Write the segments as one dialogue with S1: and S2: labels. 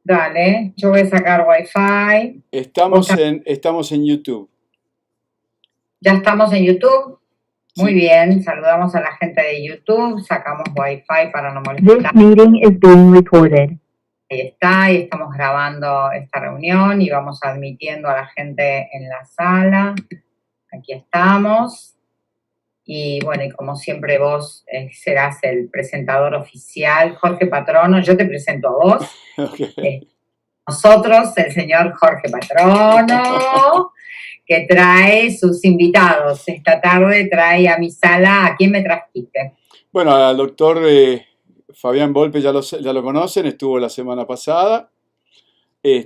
S1: Dale, yo voy a sacar Wi-Fi.
S2: Estamos en YouTube.
S1: Ya estamos en YouTube. Muy
S2: Sí.
S1: bien, saludamos a la gente de YouTube, sacamos Wi-Fi para no
S3: This
S1: molestar.
S3: meeting is being recorded.
S1: Ahí está, y estamos grabando esta reunión y vamos admitiendo a la gente en la sala. Aquí estamos. Y bueno, y como siempre vos serás el presentador oficial, Jorge Patrono. Yo te presento a vos.
S2: Okay.
S1: Nosotros, el señor Jorge Patrono, que trae sus invitados. Esta tarde trae a mi sala, ¿a quién me trajiste?
S2: Bueno, al doctor Fabián Volpe ya lo conocen, estuvo la semana pasada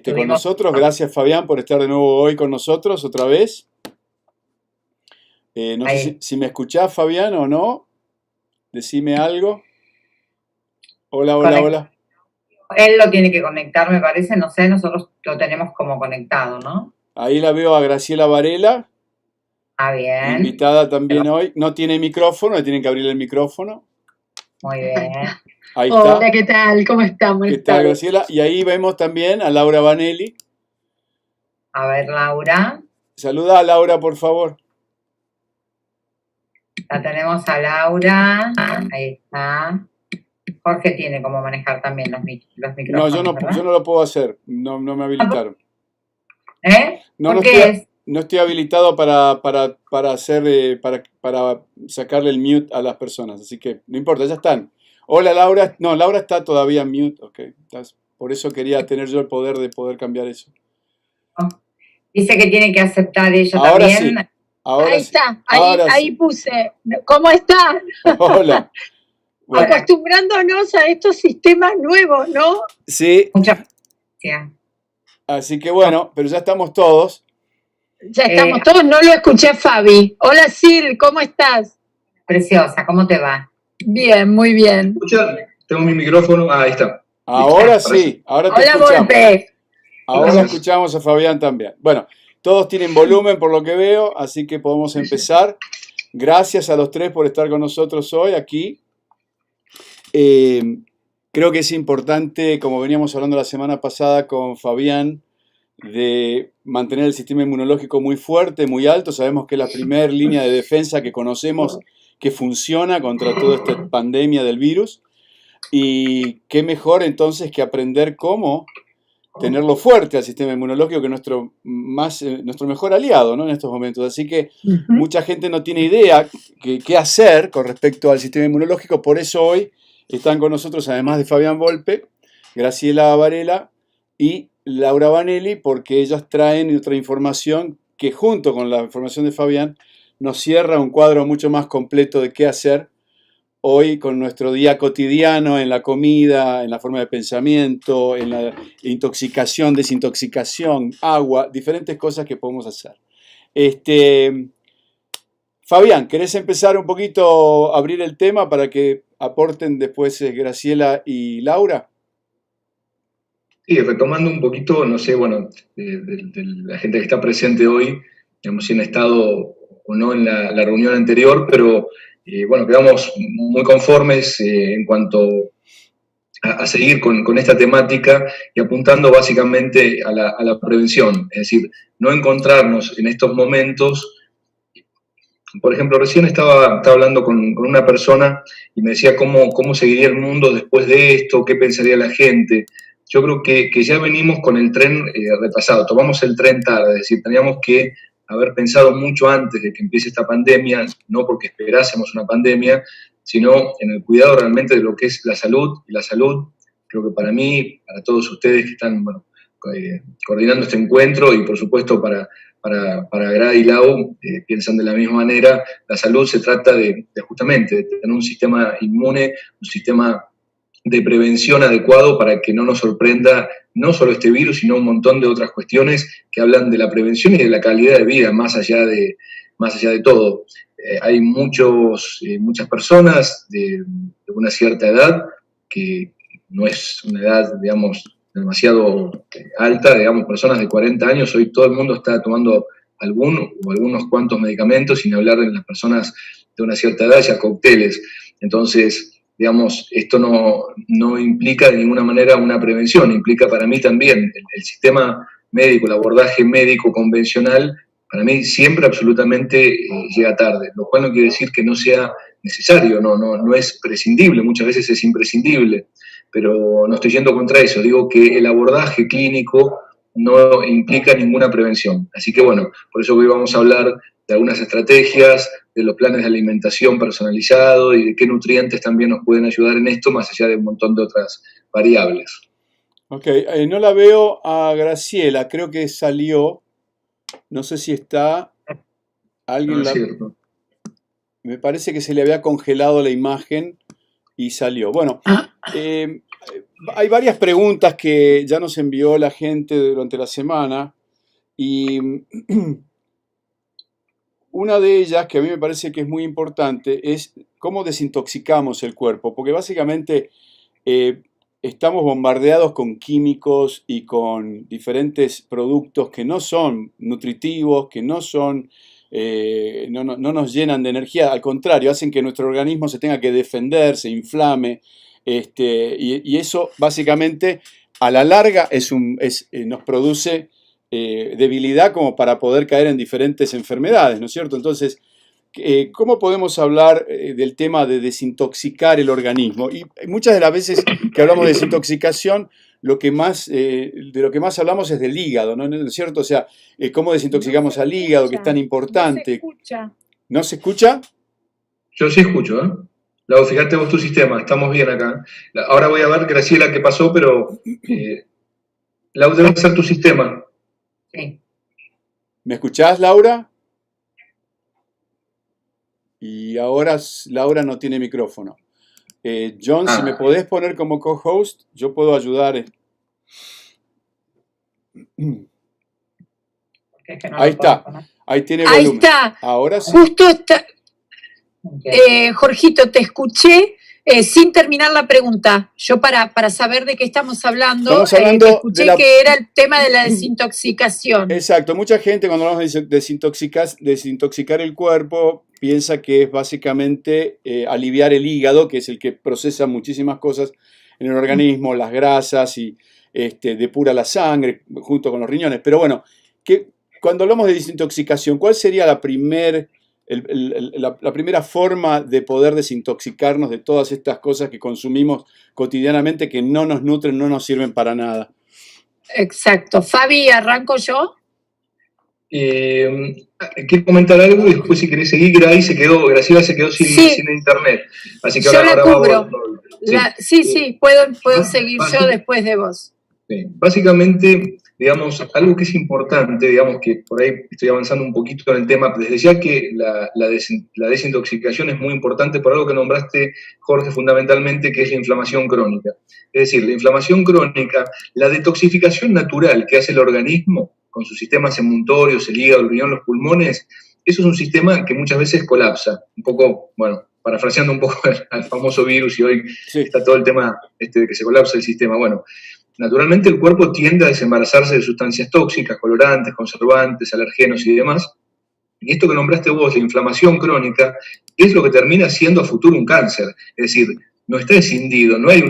S2: con nosotros. Gracias, Fabián, por estar de nuevo hoy con nosotros otra vez. No sé si me escuchás, Fabián, o no. Decime algo. Hola, hola, hola.
S1: Él lo tiene que conectar, me parece, no sé, nosotros lo tenemos como conectado, ¿no?
S2: Ahí la veo a Graciela Varela.
S1: Ah, bien.
S2: Invitada también hoy. No tiene micrófono, le tienen que abrir el micrófono.
S1: Muy bien.
S2: Ahí está.
S4: Hola, ¿qué tal? ¿Cómo están?
S2: ¿Qué tal, Graciela? Y ahí vemos también a Laura Vanelli.
S1: A ver, Laura.
S2: Saluda a Laura, por favor.
S1: La tenemos a Laura. Ahí está. Jorge tiene cómo manejar también los micrófonos.
S2: No, yo no lo puedo hacer. No me habilitaron. No estoy habilitado para sacarle el mute a las personas. Así que no importa, ya están. Hola, Laura. No, Laura está todavía en mute. Ok. Por eso quería tener yo el poder de poder cambiar eso.
S1: Dice que tiene que aceptar ella
S2: ahora
S1: también.
S2: Sí. Ahora
S4: ahí
S2: sí.
S4: Está, ahí puse. ¿Cómo están?
S2: Hola.
S4: Bueno. Acostumbrándonos a estos sistemas nuevos, ¿no?
S2: Sí.
S1: Muchas gracias.
S2: Así que bueno, pero ya estamos todos.
S4: Ya estamos todos, no lo escuché, Fabi. Hola, Sil, ¿cómo estás?
S1: Preciosa, ¿cómo te va?
S4: Bien, muy bien.
S5: Tengo mi micrófono, ahí está.
S2: Ahora sí, ahora te escuchamos.
S4: Hola, Volpe.
S2: Ahora escuchamos a Fabián también. Bueno, todos tienen volumen por lo que veo, así que podemos empezar. Gracias a los tres por estar con nosotros hoy aquí. Creo que es importante, como veníamos hablando la semana pasada con Fabián, de mantener el sistema inmunológico muy fuerte, muy alto. Sabemos que es la primera línea de defensa que conocemos que funciona contra toda esta pandemia del virus. Y qué mejor entonces que aprender cómo tenerlo fuerte al sistema inmunológico, que es nuestro mejor aliado, ¿no? En estos momentos. Así que mucha gente no tiene idea qué hacer con respecto al sistema inmunológico. Por eso hoy están con nosotros, además de Fabián Volpe, Graciela Varela y Laura Vanelli, porque ellas traen otra información que junto con la información de Fabián nos cierra un cuadro mucho más completo de qué hacer hoy con nuestro día cotidiano, en la comida, en la forma de pensamiento, en la intoxicación, desintoxicación, agua, diferentes cosas que podemos hacer. Fabián, ¿querés empezar un poquito a abrir el tema para que aporten después Graciela y Laura?
S5: Sí, retomando un poquito, no sé, bueno, de la gente que está presente hoy, digamos, si han estado o no en la reunión anterior, pero bueno, quedamos muy conformes en cuanto a seguir con esta temática y apuntando básicamente a la prevención, es decir, no encontrarnos en estos momentos. Por ejemplo, recién estaba hablando con una persona y me decía cómo seguiría el mundo después de esto, qué pensaría la gente. Yo creo que ya venimos con el tren retrasado, tomamos el tren tarde, es decir, teníamos que haber pensado mucho antes de que empiece esta pandemia, no porque esperásemos una pandemia, sino en el cuidado realmente de lo que es la salud, y la salud, creo que para mí, para todos ustedes que están coordinando este encuentro y por supuesto para Gra y Lau, piensan de la misma manera, la salud se trata de justamente de tener un sistema inmune, un sistema de prevención adecuado para que no nos sorprenda no solo este virus, sino un montón de otras cuestiones que hablan de la prevención y de la calidad de vida, más allá de todo. Hay muchas personas de una cierta edad, que no es una edad, digamos, demasiado alta, digamos, personas de 40 años, hoy todo el mundo está tomando algunos cuantos medicamentos, sin hablar de las personas de una cierta edad, ya cócteles. Entonces, digamos, esto no implica de ninguna manera una prevención, implica para mí también el sistema médico, el abordaje médico convencional, para mí siempre absolutamente llega tarde, lo cual no quiere decir que no sea necesario, no es prescindible, muchas veces es imprescindible, pero no estoy yendo contra eso, digo que el abordaje clínico no implica ninguna prevención. Así que bueno, por eso hoy vamos a hablar de algunas estrategias, de los planes de alimentación personalizado y de qué nutrientes también nos pueden ayudar en esto, más allá de un montón de otras variables.
S2: Ok, no la veo a Graciela, creo que salió, no sé si está, alguien
S5: No es
S2: la...
S5: cierto.
S2: Me parece que se le había congelado la imagen y salió. Bueno, hay varias preguntas que ya nos envió la gente durante la semana y una de ellas, que a mí me parece que es muy importante, es cómo desintoxicamos el cuerpo, porque básicamente estamos bombardeados con químicos y con diferentes productos que no son nutritivos, que no son, no nos llenan de energía, al contrario, hacen que nuestro organismo se tenga que defender, se inflame, y eso básicamente a la larga nos produce debilidad como para poder caer en diferentes enfermedades, ¿no es cierto? Entonces, ¿cómo podemos hablar del tema de desintoxicar el organismo? Y muchas de las veces que hablamos de desintoxicación, de lo que más hablamos es del hígado, ¿no es cierto? O sea, ¿cómo desintoxicamos al hígado, que es tan importante? ¿No se escucha?
S5: Yo sí escucho, ¿eh? Lau, fíjate vos tu sistema, estamos bien acá. Ahora voy a ver, Graciela, qué pasó, pero Lau, debe ser tu sistema.
S1: Sí.
S2: ¿Me escuchás, Laura? Y ahora Laura no tiene micrófono. John, si me podés poner como co-host, yo puedo ayudar. Ahí está, ahí tiene volumen.
S4: Ahí está.
S2: Ahora sí.
S4: Justo está. Jorgito, te escuché sin terminar la pregunta. Yo para saber de qué estamos hablando te escuché que era el tema de la desintoxicación.
S2: Exacto, mucha gente cuando hablamos de desintoxicar el cuerpo piensa que es básicamente aliviar el hígado, que es el que procesa muchísimas cosas en el organismo, las grasas y depura la sangre junto con los riñones. Pero bueno, cuando hablamos de desintoxicación, ¿cuál sería la primera forma de poder desintoxicarnos de todas estas cosas que consumimos cotidianamente que no nos nutren, no nos sirven para nada?
S4: Exacto. Fabi, ¿arranco yo?
S5: Quiero comentar algo y después si querés seguir, Graciela se quedó sin internet. Así que
S4: yo
S5: ahora
S4: la cubro.
S5: Sí,
S4: puedo seguir yo después de vos.
S5: Sí. Básicamente, digamos, algo que es importante, digamos que por ahí estoy avanzando un poquito en el tema, desde ya que la desintoxicación es muy importante por algo que nombraste, Jorge, fundamentalmente, que es la inflamación crónica. Es decir, la inflamación crónica, la detoxificación natural que hace el organismo con sus sistemas inmunitarios, el hígado, el riñón, los pulmones, eso es un sistema que muchas veces colapsa. Un poco, bueno, parafraseando un poco al famoso virus y hoy está todo el tema de que se colapsa el sistema. Bueno, naturalmente el cuerpo tiende a desembarazarse de sustancias tóxicas, colorantes, conservantes, alergenos y demás. Y esto que nombraste vos, la inflamación crónica, es lo que termina siendo a futuro un cáncer. Es decir, no está escindido, no hay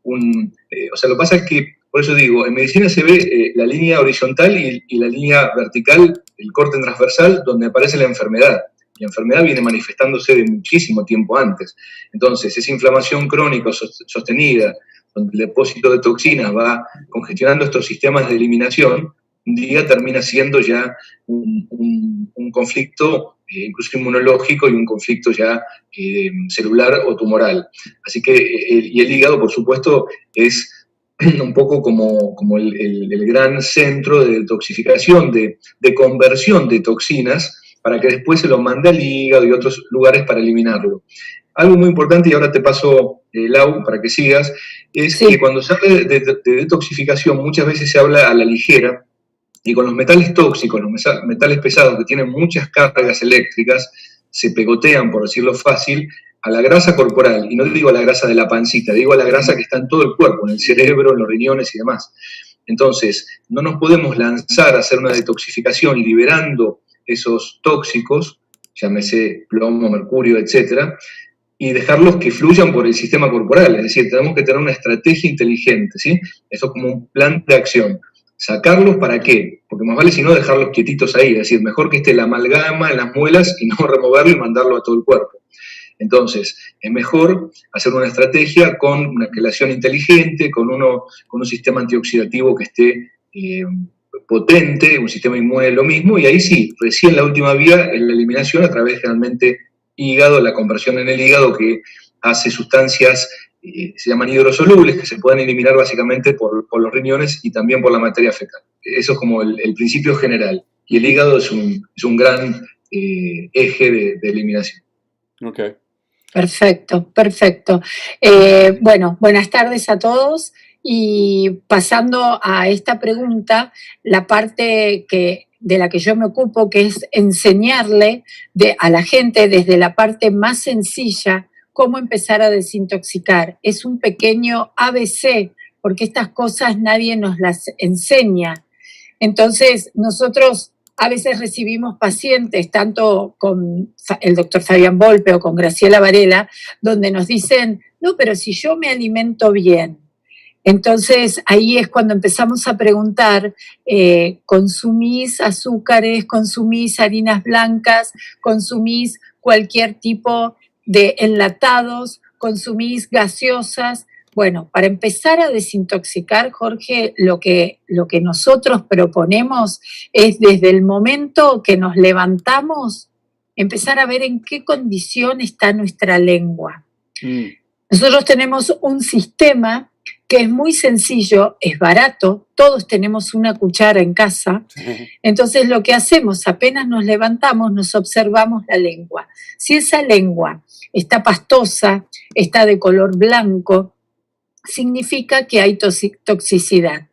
S5: o sea, lo que pasa es que, por eso digo, en medicina se ve la línea horizontal y la línea vertical, el corte transversal, donde aparece la enfermedad. La enfermedad viene manifestándose de muchísimo tiempo antes. Entonces, esa inflamación crónica sostenida, donde el depósito de toxinas va congestionando estos sistemas de eliminación, un día termina siendo ya un conflicto incluso inmunológico y un conflicto ya celular o tumoral. Así que, y el hígado, por supuesto, es un poco como el gran centro de detoxificación, de conversión de toxinas, para que después se lo mande al hígado y otros lugares para eliminarlo. Algo muy importante, y ahora te paso, Lau, para que sigas, es que cuando se habla de detoxificación muchas veces se habla a la ligera, y con los metales tóxicos, los metales pesados que tienen muchas cargas eléctricas, se pegotean, por decirlo fácil, a la grasa corporal, y no digo a la grasa de la pancita, digo a la grasa que está en todo el cuerpo, en el cerebro, en los riñones y demás. Entonces, no nos podemos lanzar a hacer una detoxificación liberando esos tóxicos, llámese plomo, mercurio, etcétera, y dejarlos que fluyan por el sistema corporal. Es decir, tenemos que tener una estrategia inteligente, ¿sí? Eso es como un plan de acción. ¿Sacarlos para qué? Porque más vale si no dejarlos quietitos ahí, es decir, mejor que esté la amalgama en las muelas y no removerlo y mandarlo a todo el cuerpo. Entonces, es mejor hacer una estrategia con una quelación inteligente, con un sistema antioxidativo que esté potente, un sistema inmune lo mismo, y ahí sí, recién la última vía es la eliminación a través generalmente hígado, la conversión en el hígado que hace sustancias, se llaman hidrosolubles, que se pueden eliminar básicamente por los riñones y también por la materia fecal. Eso es como el principio general. Y el hígado es un gran eje de eliminación.
S2: Okay.
S4: Perfecto, perfecto. Bueno, buenas tardes a todos. Y pasando a esta pregunta, la parte de la que yo me ocupo, que es enseñarle a la gente desde la parte más sencilla cómo empezar a desintoxicar. Es un pequeño ABC, porque estas cosas nadie nos las enseña. Entonces, nosotros a veces recibimos pacientes, tanto con el doctor Fabián Volpe o con Graciela Varela, donde nos dicen, no, pero si yo me alimento bien. Entonces, ahí es cuando empezamos a preguntar, ¿consumís azúcares, consumís harinas blancas, consumís cualquier tipo de enlatados, consumís gaseosas? Bueno, para empezar a desintoxicar, Jorge, lo que nosotros proponemos es desde el momento que nos levantamos, empezar a ver en qué condición está nuestra lengua. Nosotros tenemos un sistema que es muy sencillo, es barato, todos tenemos una cuchara en casa, entonces lo que hacemos, apenas nos levantamos, nos observamos la lengua. Si esa lengua está pastosa, está de color blanco, significa que hay toxicidad.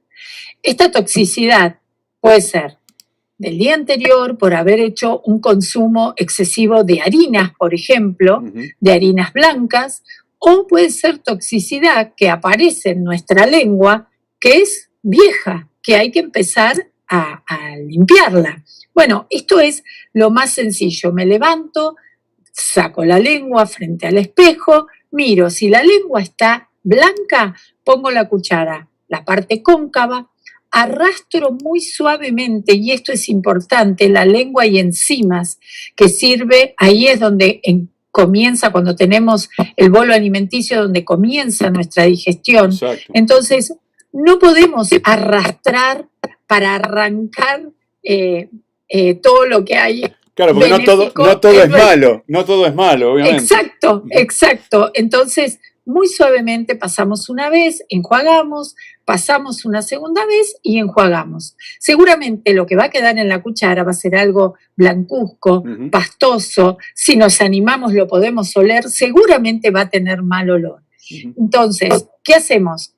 S4: Esta toxicidad puede ser del día anterior por haber hecho un consumo excesivo de harinas, por ejemplo, de harinas blancas, o puede ser toxicidad que aparece en nuestra lengua, que es vieja, que hay que empezar a limpiarla. Bueno, esto es lo más sencillo. Me levanto, saco la lengua frente al espejo, miro, si la lengua está blanca, pongo la cuchara, la parte cóncava, arrastro muy suavemente, y esto es importante, la lengua y enzimas, que sirve, ahí es donde comienza, cuando tenemos el bolo alimenticio, donde comienza nuestra digestión.
S2: Exacto.
S4: Entonces, no podemos arrastrar para arrancar todo lo que hay.
S2: Claro, porque no todo es malo, obviamente.
S4: Exacto. Entonces, muy suavemente pasamos una vez, enjuagamos, pasamos una segunda vez y enjuagamos. Seguramente lo que va a quedar en la cuchara va a ser algo blancuzco, pastoso. Si nos animamos lo podemos oler, seguramente va a tener mal olor. Entonces, ¿qué hacemos?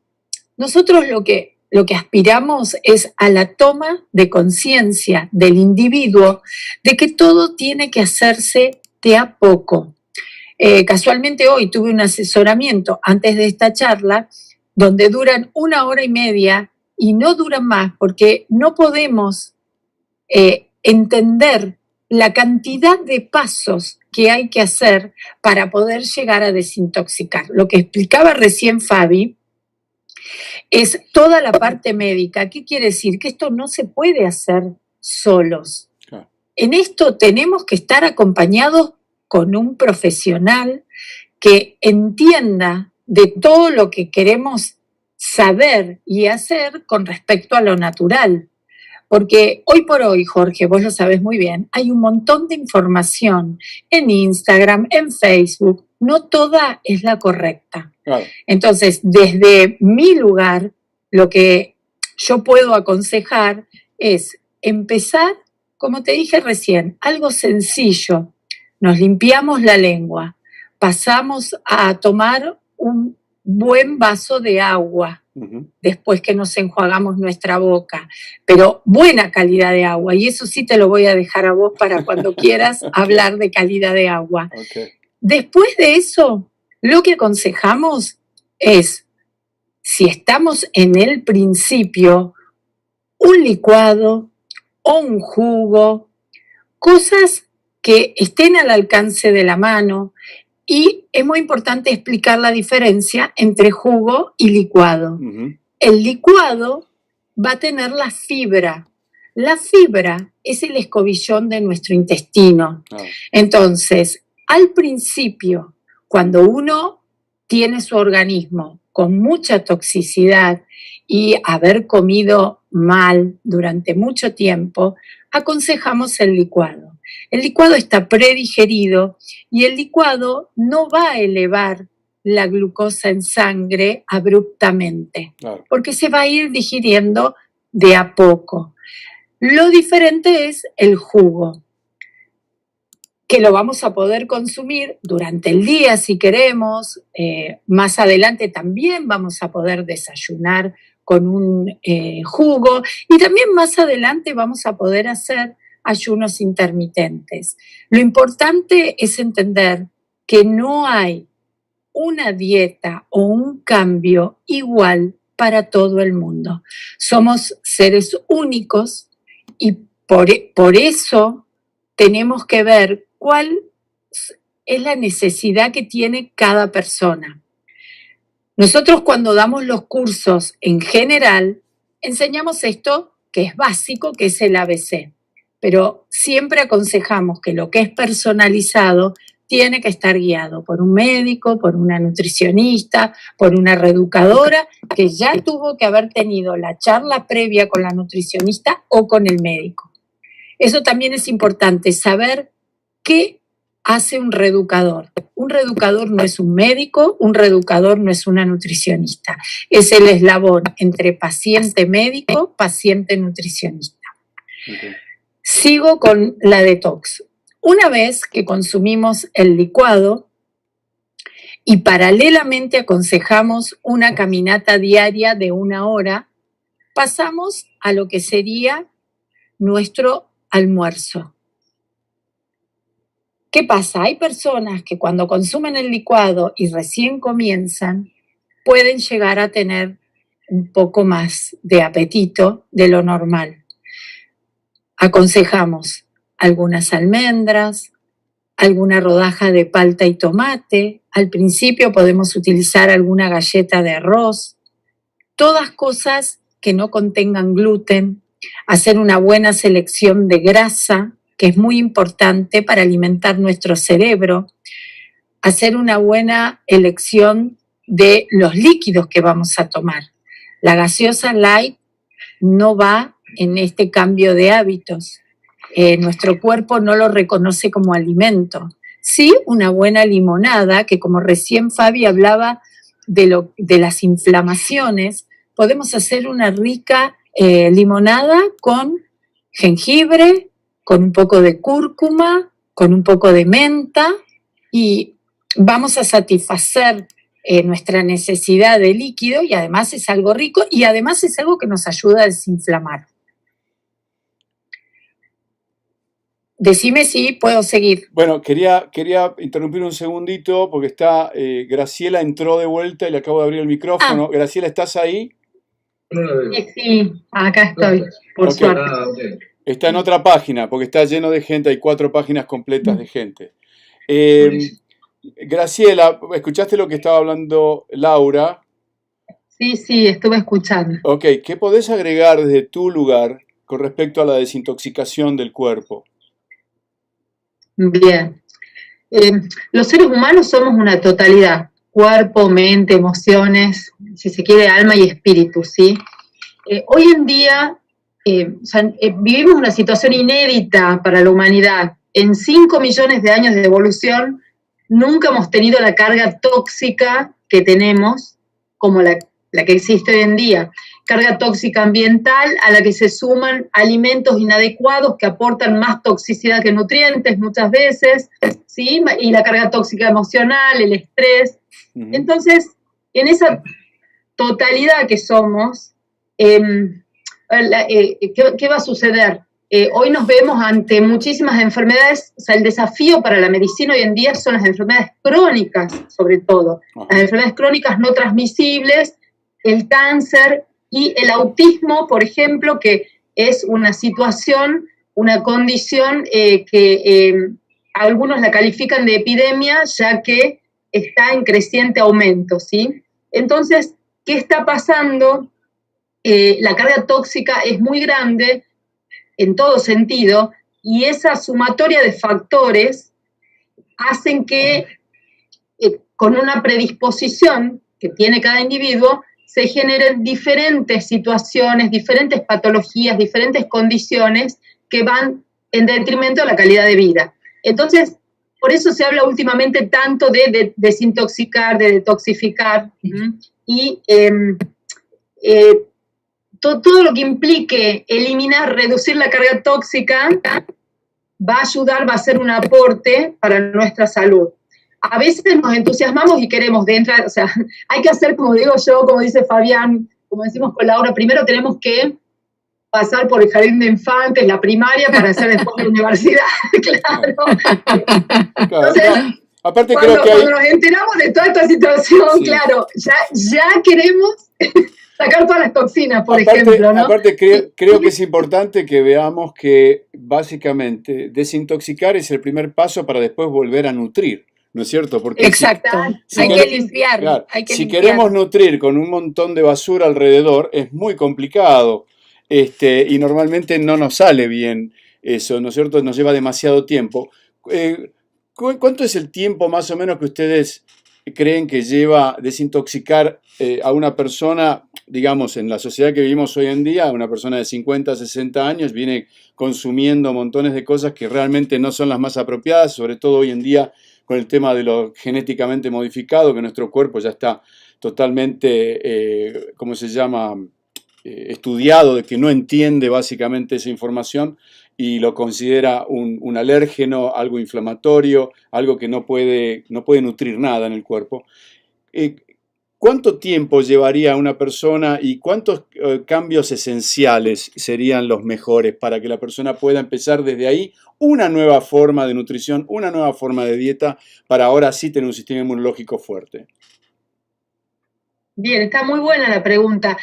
S4: Nosotros lo que aspiramos es a la toma de conciencia del individuo de que todo tiene que hacerse de a poco. Casualmente hoy tuve un asesoramiento antes de esta charla donde duran 1 hora y media y no duran más porque no podemos entender la cantidad de pasos que hay que hacer para poder llegar a desintoxicar. Lo que explicaba recién Fabi es toda la parte médica. ¿Qué quiere decir? Que esto no se puede hacer solos. En esto tenemos que estar acompañados con un profesional que entienda de todo lo que queremos saber y hacer con respecto a lo natural. Porque hoy por hoy, Jorge, vos lo sabés muy bien, hay un montón de información en Instagram, en Facebook, no toda es la correcta.
S2: Claro.
S4: Entonces, desde mi lugar, lo que yo puedo aconsejar es empezar, como te dije recién, algo sencillo. Nos limpiamos la lengua, pasamos a tomar un buen vaso de agua después que nos enjuagamos nuestra boca, pero buena calidad de agua, y eso sí te lo voy a dejar a vos para cuando quieras hablar de calidad de agua.
S2: Okay.
S4: Después de eso, lo que aconsejamos es, si estamos en el principio, un licuado o un jugo, cosas que estén al alcance de la mano, Y es muy importante explicar la diferencia entre jugo y licuado.
S2: Ujú.
S4: El licuado va a tener la fibra. La fibra es el escobillón de nuestro intestino.
S2: Ah,
S4: Entonces, al principio, cuando uno tiene su organismo con mucha toxicidad y haber comido mal durante mucho tiempo, aconsejamos el licuado. El licuado está predigerido y el licuado no va a elevar la glucosa en sangre abruptamente,
S2: claro.
S4: porque se va a ir digiriendo de a poco. Lo diferente es el jugo, que lo vamos a poder consumir durante el día si queremos. Más adelante también vamos a poder desayunar con un jugo y también más adelante vamos a poder hacer ayunos intermitentes. Lo importante es entender que no hay una dieta o un cambio igual para todo el mundo. Somos seres únicos y por eso tenemos que ver cuál es la necesidad que tiene cada persona. Nosotros cuando damos los cursos en general, enseñamos esto que es básico, que es el ABC, pero siempre aconsejamos que lo que es personalizado tiene que estar guiado por un médico, por una nutricionista, por una reeducadora, que ya tuvo que haber tenido la charla previa con la nutricionista o con el médico. Eso también es importante, saber qué hace un reeducador. Un reeducador no es un médico, un reeducador no es una nutricionista. Es el eslabón entre paciente médico, paciente nutricionista.
S2: Okay.
S4: Sigo con la detox. Una vez que consumimos el licuado y paralelamente aconsejamos una caminata diaria de 1 hora, pasamos a lo que sería nuestro almuerzo. ¿Qué pasa? Hay personas que cuando consumen el licuado y recién comienzan, pueden llegar a tener un poco más de apetito de lo normal. Aconsejamos algunas almendras, alguna rodaja de palta y tomate. Al principio podemos utilizar alguna galleta de arroz. Todas cosas que no contengan gluten. Hacer una buena selección de grasa, que es muy importante para alimentar nuestro cerebro. Hacer una buena elección de los líquidos que vamos a tomar. La gaseosa light no va en este cambio de hábitos. Nuestro cuerpo no lo reconoce como alimento. Sí, una buena limonada, que como recién Fabi hablaba de las inflamaciones, podemos hacer una rica limonada con jengibre, con un poco de cúrcuma, con un poco de menta, y vamos a satisfacer nuestra necesidad de líquido, y además es algo rico y además es algo que nos ayuda a desinflamar. Decime si puedo seguir.
S2: Bueno, quería interrumpir un segundito porque está Graciela entró de vuelta y le acabo de abrir el micrófono. Graciela, ¿estás ahí?
S3: Sí, acá estoy, por
S2: Ok.
S3: suerte.
S5: Okay.
S2: Está en otra página porque está lleno de gente, hay 4 páginas completas de gente. Graciela, ¿escuchaste lo que estaba hablando Laura?
S3: Sí, estuve escuchando.
S2: Ok, ¿qué podés agregar desde tu lugar con respecto a la desintoxicación del cuerpo?
S3: Bien. Los seres humanos somos una totalidad, cuerpo, mente, emociones, si se quiere, alma y espíritu, ¿sí? Hoy en día vivimos una situación inédita para la humanidad. En 5 millones de años de evolución, nunca hemos tenido la carga tóxica que tenemos, como la que existe hoy en día. Carga tóxica ambiental a la que se suman alimentos inadecuados que aportan más toxicidad que nutrientes muchas veces, ¿sí? Y la carga tóxica emocional, el estrés.
S2: Uh-huh.
S3: Entonces, en esa totalidad que somos, ¿qué va a suceder? Hoy nos vemos ante muchísimas enfermedades. O sea, el desafío para la medicina hoy en día son las enfermedades crónicas, sobre todo. Uh-huh. Las enfermedades crónicas no transmisibles, el cáncer y el autismo, por ejemplo, que es una situación, una condición que algunos la califican de epidemia, ya que está en creciente aumento, ¿sí? Entonces, ¿qué está pasando? La carga tóxica es muy grande en todo sentido, y esa sumatoria de factores hacen que con una predisposición que tiene cada individuo se generen diferentes situaciones, diferentes patologías, diferentes condiciones que van en detrimento de la calidad de vida. Entonces, por eso se habla últimamente tanto de desintoxicar, de detoxificar, y todo lo que implique eliminar, reducir la carga tóxica, va a ayudar, va a ser un aporte para nuestra salud. A veces nos entusiasmamos y queremos entrar, o sea, hay que hacer, como digo yo, como dice Fabián, como decimos con Laura, primero tenemos que pasar por el jardín de infantes, la primaria, para hacer después la universidad, claro. Entonces,
S2: aparte
S3: cuando
S2: creo que
S3: nos enteramos de toda esta situación, sí, claro, ya queremos sacar todas las toxinas, por ejemplo, ¿no?
S2: Aparte creo que es importante que veamos que básicamente desintoxicar es el primer paso para después volver a nutrir, ¿no es cierto? Porque
S4: exacto, hay que limpiar.
S2: Claro,
S4: hay que
S2: si
S4: limpiar.
S2: queremos nutrir con un montón de basura alrededor, es muy complicado, y normalmente no nos sale bien eso, ¿no es cierto? Nos lleva demasiado tiempo. ¿Cuánto es el tiempo más o menos que ustedes creen que lleva desintoxicar a una persona, digamos, en la sociedad que vivimos hoy en día? Una persona de 50, 60 años viene consumiendo montones de cosas que realmente no son las más apropiadas, sobre todo hoy en día con el tema de lo genéticamente modificado, que nuestro cuerpo ya está totalmente, ¿cómo se llama?, estudiado, de que no entiende básicamente esa información y lo considera un alérgeno, algo inflamatorio, algo que no puede nutrir nada en el cuerpo. ¿Cuánto tiempo llevaría a una persona y cuántos cambios esenciales serían los mejores para que la persona pueda empezar desde ahí una nueva forma de nutrición, una nueva forma de dieta, para ahora sí tener un sistema inmunológico fuerte?
S3: Bien, está muy buena la pregunta.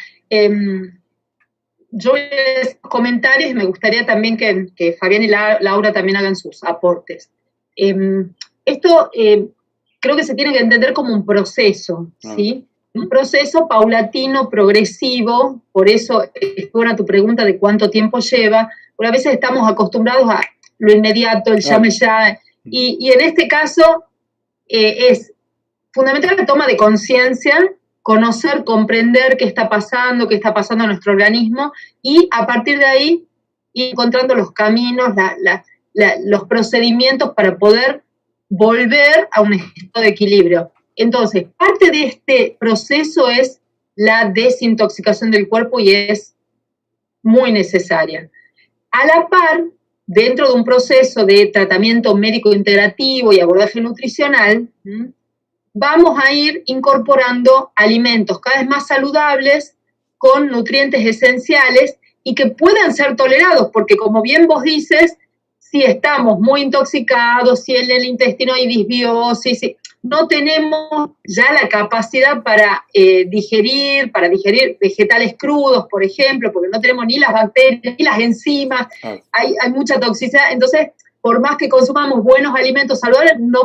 S3: Yo voy a hacer comentarios y me gustaría también que Fabián y Laura también hagan sus aportes. Esto creo que se tiene que entender como un proceso, ¿sí? Un proceso paulatino, progresivo, por eso es buena tu pregunta de cuánto tiempo lleva, porque a veces estamos acostumbrados a lo inmediato, el llame ya, y en este caso es fundamental la toma de conciencia, conocer, comprender qué está pasando en nuestro organismo, y a partir de ahí ir encontrando los caminos, los procedimientos para poder volver a un estado de equilibrio. Entonces, parte de este proceso es la desintoxicación del cuerpo y es muy necesaria. A la par, dentro de un proceso de tratamiento médico integrativo y abordaje nutricional, vamos a ir incorporando alimentos cada vez más saludables, con nutrientes esenciales y que puedan ser tolerados, porque como bien vos dices, si estamos muy intoxicados, si en el intestino hay disbiosis, si no tenemos ya la capacidad para digerir vegetales crudos, por ejemplo, porque no tenemos ni las bacterias, ni las enzimas, hay mucha toxicidad. Entonces, por más que consumamos buenos alimentos saludables, no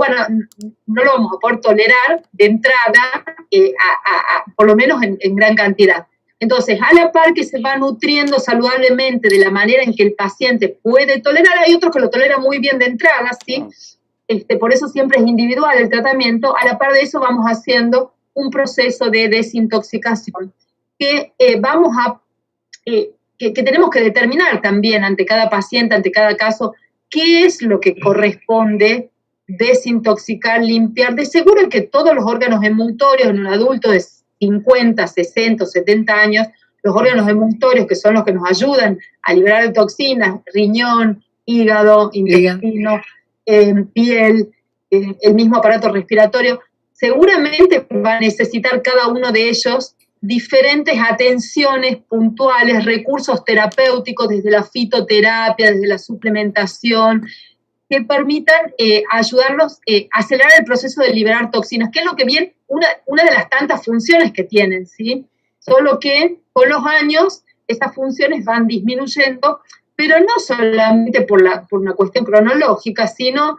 S3: lo vamos a poder tolerar de entrada, por lo menos en gran cantidad. Entonces, a la par que se va nutriendo saludablemente de la manera en que el paciente puede tolerar, hay otros que lo toleran muy bien de entrada, ¿sí? Por eso siempre es individual el tratamiento. A la par de eso vamos haciendo un proceso de desintoxicación que que tenemos que determinar también ante cada paciente, ante cada caso, qué es lo que corresponde desintoxicar, limpiar. De seguro que todos los órganos emultorios en un adulto de 50, 60, 70 años, los órganos emultorios, que son los que nos ayudan a liberar toxinas, riñón, hígado, intestino, piel, el mismo aparato respiratorio, seguramente va a necesitar cada uno de ellos diferentes atenciones puntuales, recursos terapéuticos desde la fitoterapia, desde la suplementación, que permitan ayudarlos a acelerar el proceso de liberar toxinas, que es lo que viene, una de las tantas funciones que tienen, ¿sí? Solo que con los años esas funciones van disminuyendo, pero no solamente por una cuestión cronológica, sino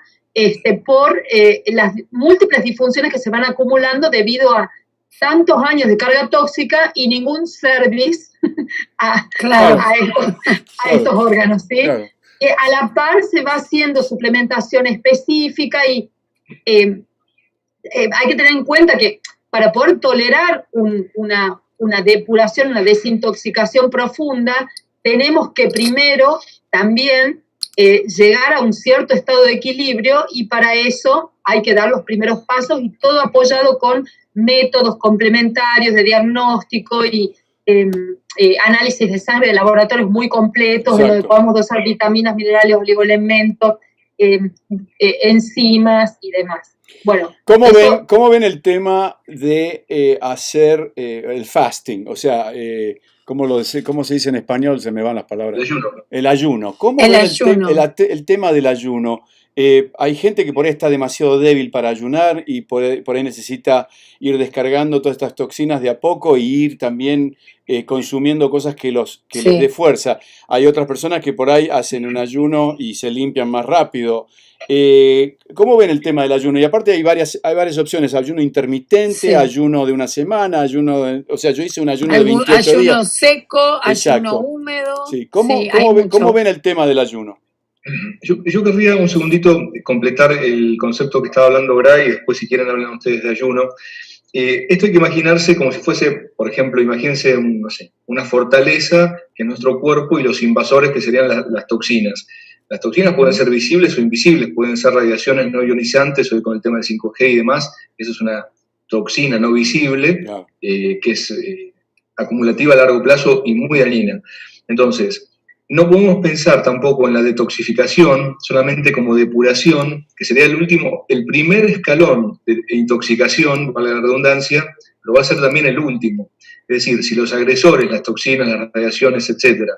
S3: por las múltiples disfunciones que se van acumulando debido a tantos años de carga tóxica y ningún service a estos órganos, ¿sí? Claro. A la par se va haciendo suplementación específica y hay que tener en cuenta que para poder tolerar una depuración, una desintoxicación profunda, tenemos que primero también llegar a un cierto estado de equilibrio, y para eso hay que dar los primeros pasos, y todo apoyado con métodos complementarios de diagnóstico y análisis de sangre de laboratorios muy completos, en donde podamos dosar vitaminas, minerales, oligoelementos, enzimas y demás. Bueno,
S2: ¿Cómo ven el tema de hacer el fasting? O sea, ¿cómo se dice en español? Se me van las palabras. El ayuno. ¿Cómo ven el tema del ayuno? Hay gente que por ahí está demasiado débil para ayunar y por ahí necesita ir descargando todas estas toxinas de a poco y ir también consumiendo cosas que les dé fuerza. Hay otras personas que por ahí hacen un ayuno y se limpian más rápido. ¿Cómo ven el tema del ayuno? Y aparte hay varias opciones: ayuno intermitente, ayuno de una semana, o sea, yo hice un ayuno de 28 días.
S4: Ayuno seco, ayuno húmedo.
S2: Sí. ¿Cómo ven el tema del ayuno?
S5: Yo querría un segundito completar el concepto que estaba hablando Bray, y después si quieren hablan ustedes de ayuno. Esto hay que imaginarse como si fuese, por ejemplo, imagínense, una fortaleza que es nuestro cuerpo y los invasores que serían las toxinas. Las toxinas pueden ser visibles o invisibles, pueden ser radiaciones no ionizantes, hoy con el tema del 5G y demás, eso es una toxina no visible, que es acumulativa a largo plazo y muy dañina. Entonces, no podemos pensar tampoco en la detoxificación solamente como depuración, que sería el primer escalón de intoxicación, para la redundancia, lo va a ser también el último. Es decir, si los agresores, las toxinas, las radiaciones, etcétera,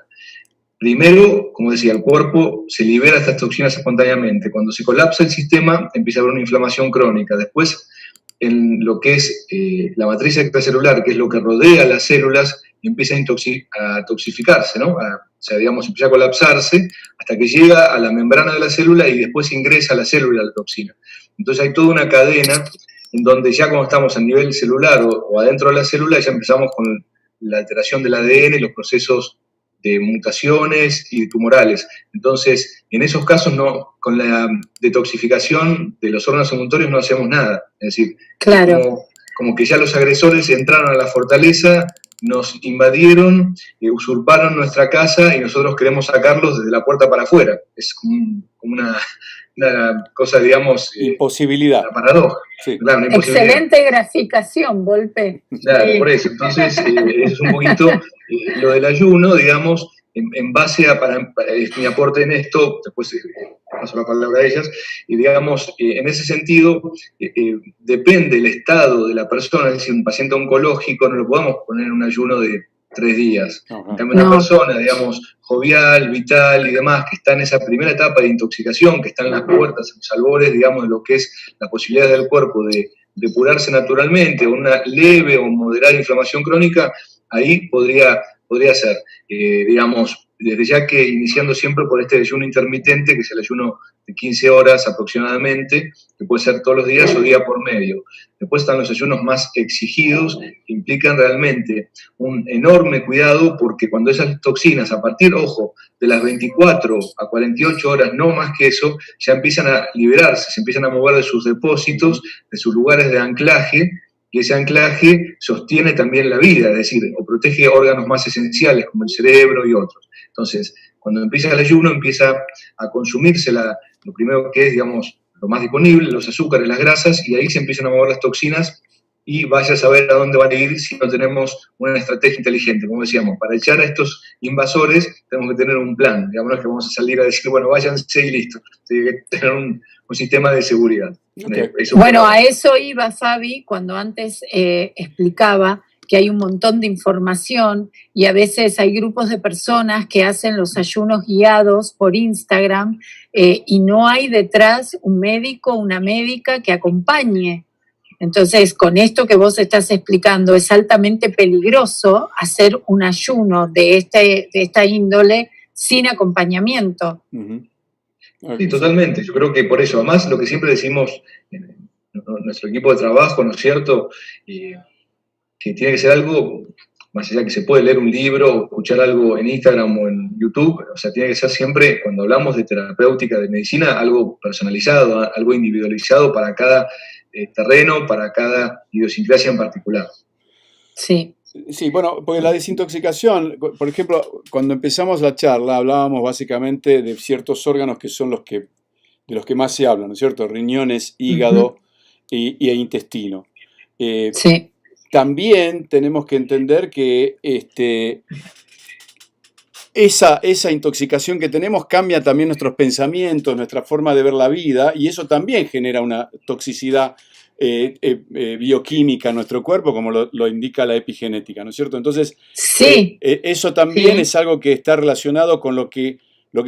S5: primero, como decía, el cuerpo se libera estas toxinas espontáneamente. Cuando se colapsa el sistema, empieza a haber una inflamación crónica. Después, en lo que es la matriz extracelular, que es lo que rodea a las células, empieza a toxificarse, ¿no? O sea, digamos, empieza a colapsarse hasta que llega a la membrana de la célula y después ingresa a la célula la toxina. Entonces hay toda una cadena en donde ya cuando estamos a nivel celular o adentro de la célula, ya empezamos con la alteración del ADN y los procesos de mutaciones y tumorales. Entonces, en esos casos, con la detoxificación de los órganos emuntorios no hacemos nada. Es decir, como que ya los agresores entraron a la fortaleza, nos invadieron, usurparon nuestra casa y nosotros queremos sacarlos desde la puerta para afuera. Es como una cosa, digamos...
S2: imposibilidad.
S5: Una paradoja.
S2: Sí.
S5: Claro, una imposibilidad.
S4: Excelente graficación, Volpe.
S5: Claro, por eso. Entonces, eso es un poquito lo del ayuno, digamos, en base es mi aporte en esto, después paso la palabra a ellas, y digamos, en ese sentido, depende el estado de la persona. Es decir, un paciente oncológico no lo podemos poner en un ayuno de 3 días. En cambio, una persona, digamos, jovial, vital y demás, que está en esa primera etapa de intoxicación, que está en las puertas, en los albores, digamos, de lo que es la posibilidad del cuerpo de depurarse naturalmente, o una leve o moderada inflamación crónica, ahí podría ser, digamos, desde ya que iniciando siempre por este ayuno intermitente, que es el ayuno de 15 horas aproximadamente, que puede ser todos los días o día por medio. Después están los ayunos más exigidos, que implican realmente un enorme cuidado, porque cuando esas toxinas, a partir, ojo, de las 24 a 48 horas, no más que eso, ya empiezan a liberarse, se empiezan a mover de sus depósitos, de sus lugares de anclaje, y ese anclaje sostiene también la vida, es decir, o protege órganos más esenciales como el cerebro y otros. Entonces, cuando empieza el ayuno, empieza a consumirse lo primero que es, digamos, lo más disponible, los azúcares, las grasas, y ahí se empiezan a mover las toxinas, y vaya a saber a dónde van a ir si no tenemos una estrategia inteligente. Como decíamos, para echar a estos invasores tenemos que tener un plan. Digamos, no es que vamos a salir a decir, bueno, váyanse y listo. Tiene que tener un sistema de seguridad.
S2: Okay.
S4: Bueno, a eso iba Fabi cuando antes explicaba que hay un montón de información y a veces hay grupos de personas que hacen los ayunos guiados por Instagram y no hay detrás un médico, una médica que acompañe. Entonces, con esto que vos estás explicando, es altamente peligroso hacer un ayuno de esta índole sin acompañamiento.
S2: Uh-huh.
S5: Sí, totalmente. Yo creo que por eso, además, lo que siempre decimos en nuestro equipo de trabajo, ¿no es cierto? Que tiene que ser algo, más allá que se puede leer un libro o escuchar algo en Instagram o en YouTube, o sea, tiene que ser siempre, cuando hablamos de terapéutica, de medicina, algo personalizado, algo individualizado para cada terreno, para cada idiosincrasia en particular.
S4: Sí.
S2: Sí, bueno, porque la desintoxicación, por ejemplo, cuando empezamos la charla hablábamos básicamente de ciertos órganos que son de los que más se habla, ¿no es cierto? Riñones, hígado e intestino.
S4: Sí.
S2: También tenemos que entender que esa intoxicación que tenemos cambia también nuestros pensamientos, nuestra forma de ver la vida, y eso también genera una toxicidad bioquímica en nuestro cuerpo, como lo indica la epigenética, ¿no es cierto? Entonces,
S4: Sí.
S2: eso también
S3: Sí.
S2: es algo que está relacionado con lo que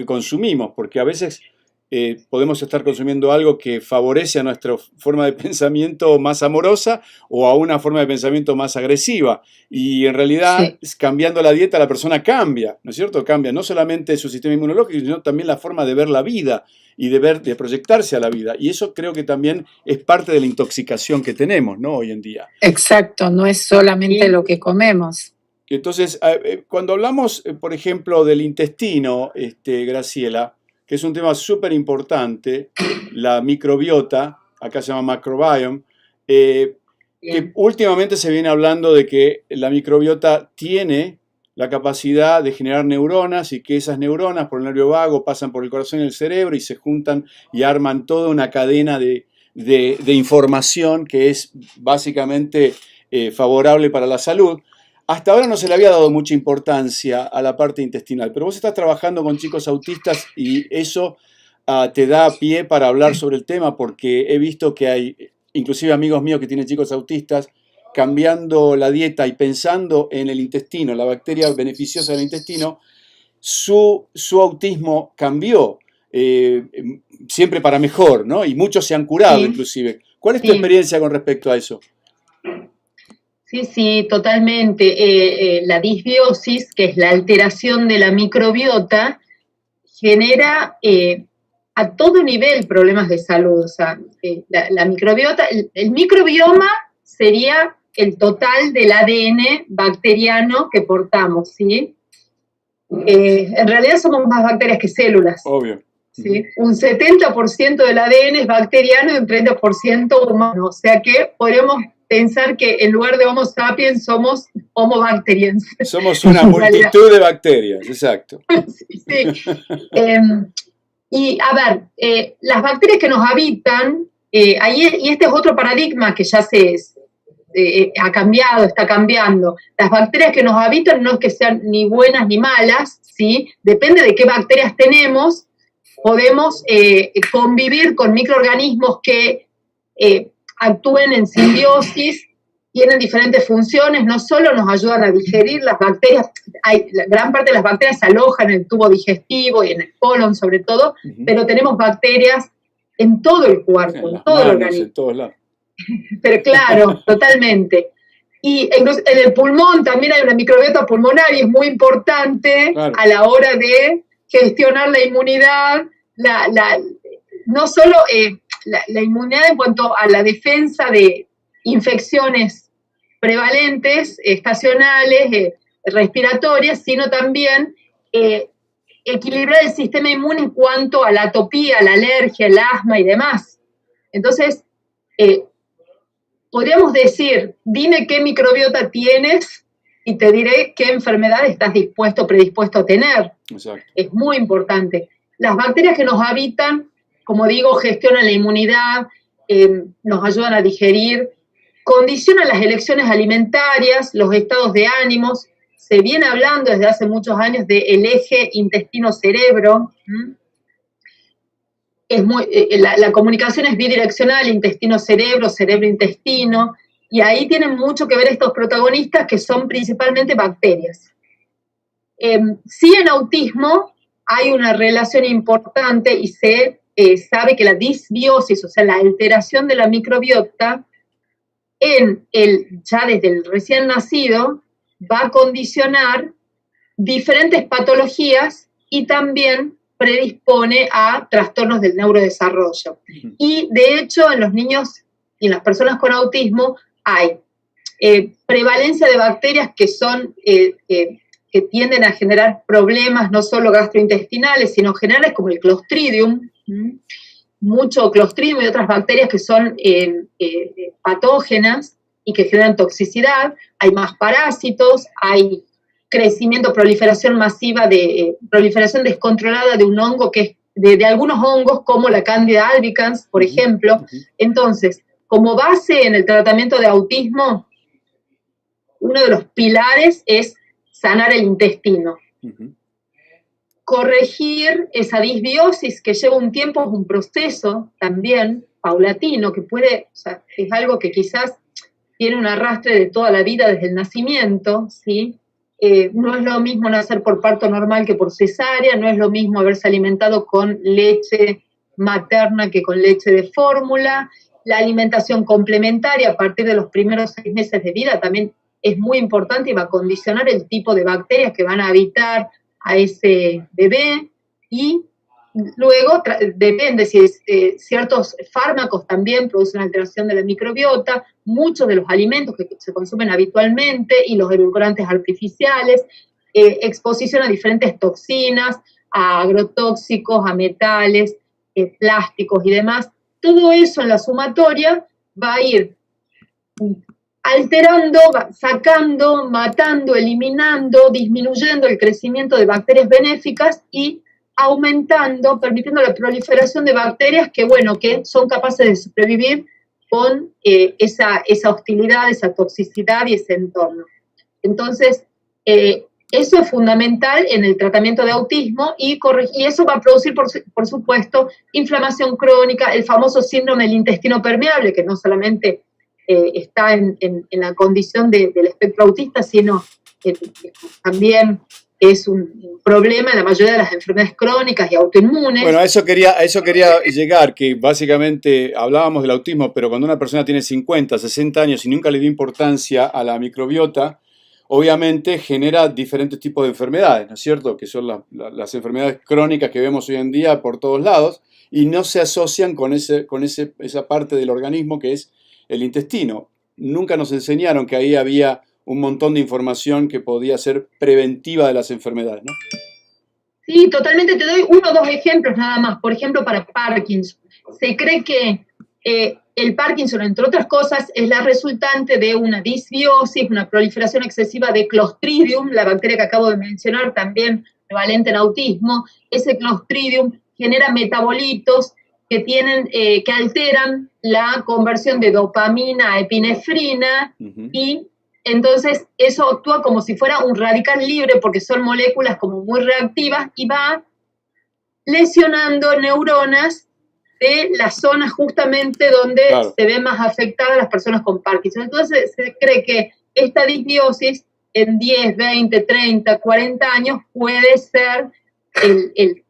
S2: consumimos, porque a veces podemos estar consumiendo algo que favorece a nuestra forma de pensamiento más amorosa o a una forma de pensamiento más agresiva. Y en realidad, cambiando la dieta, la persona cambia, ¿no es cierto? Cambia no solamente su sistema inmunológico, sino también la forma de ver la vida y de proyectarse a la vida. Y eso creo que también es parte de la intoxicación que tenemos, ¿no? Hoy en día.
S4: Exacto, no es solamente lo que comemos.
S2: Entonces, cuando hablamos, por ejemplo, del intestino, Graciela, que es un tema súper importante, la microbiota, acá se llama microbiome, que últimamente se viene hablando de que la microbiota tiene la capacidad de generar neuronas y que esas neuronas por el nervio vago pasan por el corazón y el cerebro y se juntan y arman toda una cadena de información que es básicamente favorable para la salud. Hasta ahora no se le había dado mucha importancia a la parte intestinal, pero vos estás trabajando con chicos autistas y eso te da pie para hablar sobre el tema, porque he visto que hay, inclusive amigos míos que tienen chicos autistas, cambiando la dieta y pensando en el intestino, la bacteria beneficiosa del intestino, su autismo cambió, siempre para mejor, ¿no? Y muchos se han curado inclusive. ¿Cuál es tu experiencia con respecto a eso?
S3: Sí, totalmente. La disbiosis, que es la alteración de la microbiota, genera a todo nivel problemas de salud. O sea, la microbiota, el microbioma sería el total del ADN bacteriano que portamos, ¿sí? En realidad somos más bacterias que células.
S2: Obvio.
S3: ¿Sí? Un 70% del ADN es bacteriano y un 30% humano. O sea que podríamos pensar que en lugar de Homo sapiens somos Homo bacteriens.
S2: Somos una multitud de bacterias, exacto.
S3: Sí. Y a ver, las bacterias que nos habitan, y este es otro paradigma que ya ha cambiado, está cambiando. Las bacterias que nos habitan no es que sean ni buenas ni malas, ¿sí? Depende de qué bacterias tenemos. Podemos convivir con microorganismos que actúen en simbiosis, tienen diferentes funciones, no solo nos ayudan a digerir las bacterias, gran parte de las bacterias se alojan en el tubo digestivo y en el colon sobre todo, pero tenemos bacterias en todo el cuerpo, en todo el organismo.
S2: En todos lados.
S3: Pero claro, totalmente. Y en el pulmón también hay una microbiota pulmonar y es muy importante a la hora de gestionar la inmunidad, no solo la inmunidad en cuanto a la defensa de infecciones prevalentes, estacionales, respiratorias, sino también equilibrar el sistema inmune en cuanto a la atopía, la alergia, el asma y demás. Entonces, podríamos decir, dime qué microbiota tienes y te diré qué enfermedad estás predispuesto a tener.
S2: Exacto.
S3: Es muy importante. Las bacterias que nos habitan, como digo, gestionan la inmunidad, nos ayudan a digerir, condicionan las elecciones alimentarias, los estados de ánimos. Se viene hablando desde hace muchos años del eje intestino-cerebro. La comunicación es bidireccional, intestino-cerebro, cerebro-intestino, y ahí tienen mucho que ver estos protagonistas que son principalmente bacterias. Sí, en autismo hay una relación importante y se sabe que la disbiosis, o sea, la alteración de la microbiota, ya desde el recién nacido, va a condicionar diferentes patologías y también predispone a trastornos del neurodesarrollo. Y de hecho, en los niños y en las personas con autismo hay prevalencia de bacterias que son que tienden a generar problemas no solo gastrointestinales, sino generales como el Clostridium, mucho Clostridium y otras bacterias que son patógenas y que generan toxicidad. Hay más parásitos, hay crecimiento, proliferación masiva, proliferación descontrolada de un hongo que es de algunos hongos como la Candida albicans, por ejemplo. Entonces, como base en el tratamiento de autismo, uno de los pilares es sanar el intestino. Corregir esa disbiosis que lleva un tiempo, es un proceso también paulatino, que puede, o sea, es algo que quizás tiene un arrastre de toda la vida desde el nacimiento, ¿sí? No es lo mismo nacer por parto normal que por cesárea, no es lo mismo haberse alimentado con leche materna que con leche de fórmula. La alimentación complementaria a partir de los primeros 6 meses de vida también es muy importante y va a condicionar el tipo de bacterias que van a habitar a ese bebé. Y luego depende si ciertos fármacos también producen alteración de la microbiota, muchos de los alimentos que se consumen habitualmente y los edulcorantes artificiales, exposición a diferentes toxinas, a agrotóxicos, a metales, plásticos y demás. Todo eso en la sumatoria va a ir alterando, sacando, matando, eliminando, disminuyendo el crecimiento de bacterias benéficas y aumentando, permitiendo la proliferación de bacterias que, bueno, que son capaces de sobrevivir con esa hostilidad, esa toxicidad y ese entorno. Entonces, eso es fundamental en el tratamiento de autismo y eso va a producir, por supuesto, inflamación crónica, el famoso síndrome del intestino permeable, que no solamente está en la condición del espectro autista, sino que también es un problema en la mayoría de las enfermedades crónicas y autoinmunes.
S2: Bueno, a eso quería llegar, que básicamente hablábamos del autismo, pero cuando una persona tiene 50, 60 años y nunca le dio importancia a la microbiota, obviamente genera diferentes tipos de enfermedades, ¿no es cierto? Que son las enfermedades crónicas que vemos hoy en día por todos lados y no se asocian con esa parte del organismo que es el intestino. Nunca nos enseñaron que ahí había un montón de información que podía ser preventiva de las enfermedades, ¿no?
S3: Sí, totalmente. Te doy 1 o 2 ejemplos nada más. Por ejemplo, para Parkinson. Se cree que el Parkinson, entre otras cosas, es la resultante de una disbiosis, una proliferación excesiva de Clostridium, la bacteria que acabo de mencionar, también prevalente en autismo. Ese Clostridium genera metabolitos que alteran la conversión de dopamina a epinefrina y entonces eso actúa como si fuera un radical libre porque son moléculas como muy reactivas y va lesionando neuronas de las zonas justamente donde se ven más afectadas las personas con Parkinson. Entonces se cree que esta disbiosis en 10, 20, 30, 40 años puede ser el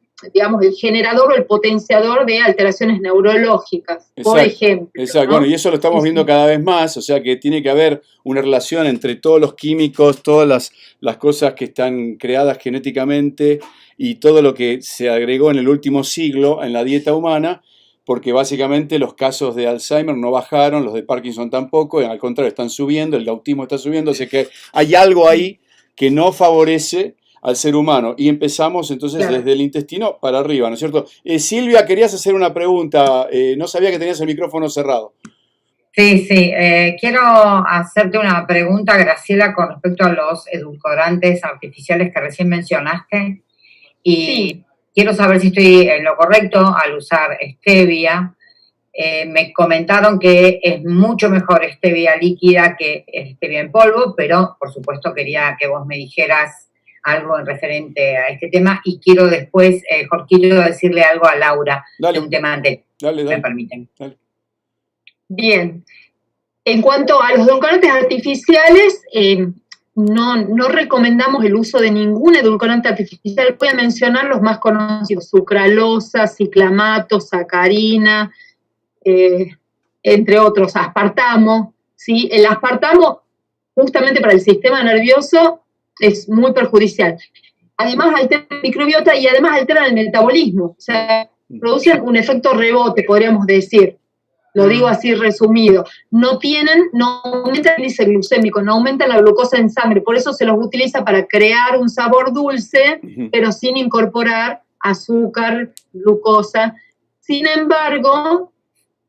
S3: generador o el potenciador de alteraciones neurológicas, por ejemplo.
S2: Exacto,
S3: ¿no?
S2: Bueno, y eso lo estamos viendo cada vez más, o sea que tiene que haber una relación entre todos los químicos, todas las cosas que están creadas genéticamente y todo lo que se agregó en el último siglo en la dieta humana, porque básicamente los casos de Alzheimer no bajaron, los de Parkinson tampoco, al contrario, están subiendo, el autismo está subiendo, así que hay algo ahí que no favorece al ser humano. Y empezamos entonces desde el intestino para arriba, ¿no es cierto? Silvia, querías hacer una pregunta, no sabía que tenías el micrófono cerrado.
S1: Sí, quiero hacerte una pregunta, Graciela, con respecto a los edulcorantes artificiales que recién mencionaste. Y quiero saber si estoy en lo correcto al usar stevia. Me comentaron que es mucho mejor stevia líquida que stevia en polvo, pero por supuesto quería que vos me dijeras algo en referente a este tema y quiero después, Jorgito, decirle algo a Laura de un tema anterior, me permiten.
S2: Dale.
S3: Bien. En cuanto a los edulcorantes artificiales, no recomendamos el uso de ningún edulcorante artificial. Voy a mencionar los más conocidos: sucralosa, ciclamato, sacarina, entre otros, aspartamo. ¿Sí? El aspartamo, justamente para el sistema nervioso, es muy perjudicial. además alteran la microbiota y además alteran el metabolismo. O sea, producen un efecto rebote, podríamos decir. Lo digo así resumido. No aumentan el índice glucémico, no aumentan la glucosa en sangre. Por eso se los utiliza para crear un sabor dulce, pero sin incorporar azúcar, glucosa. Sin embargo,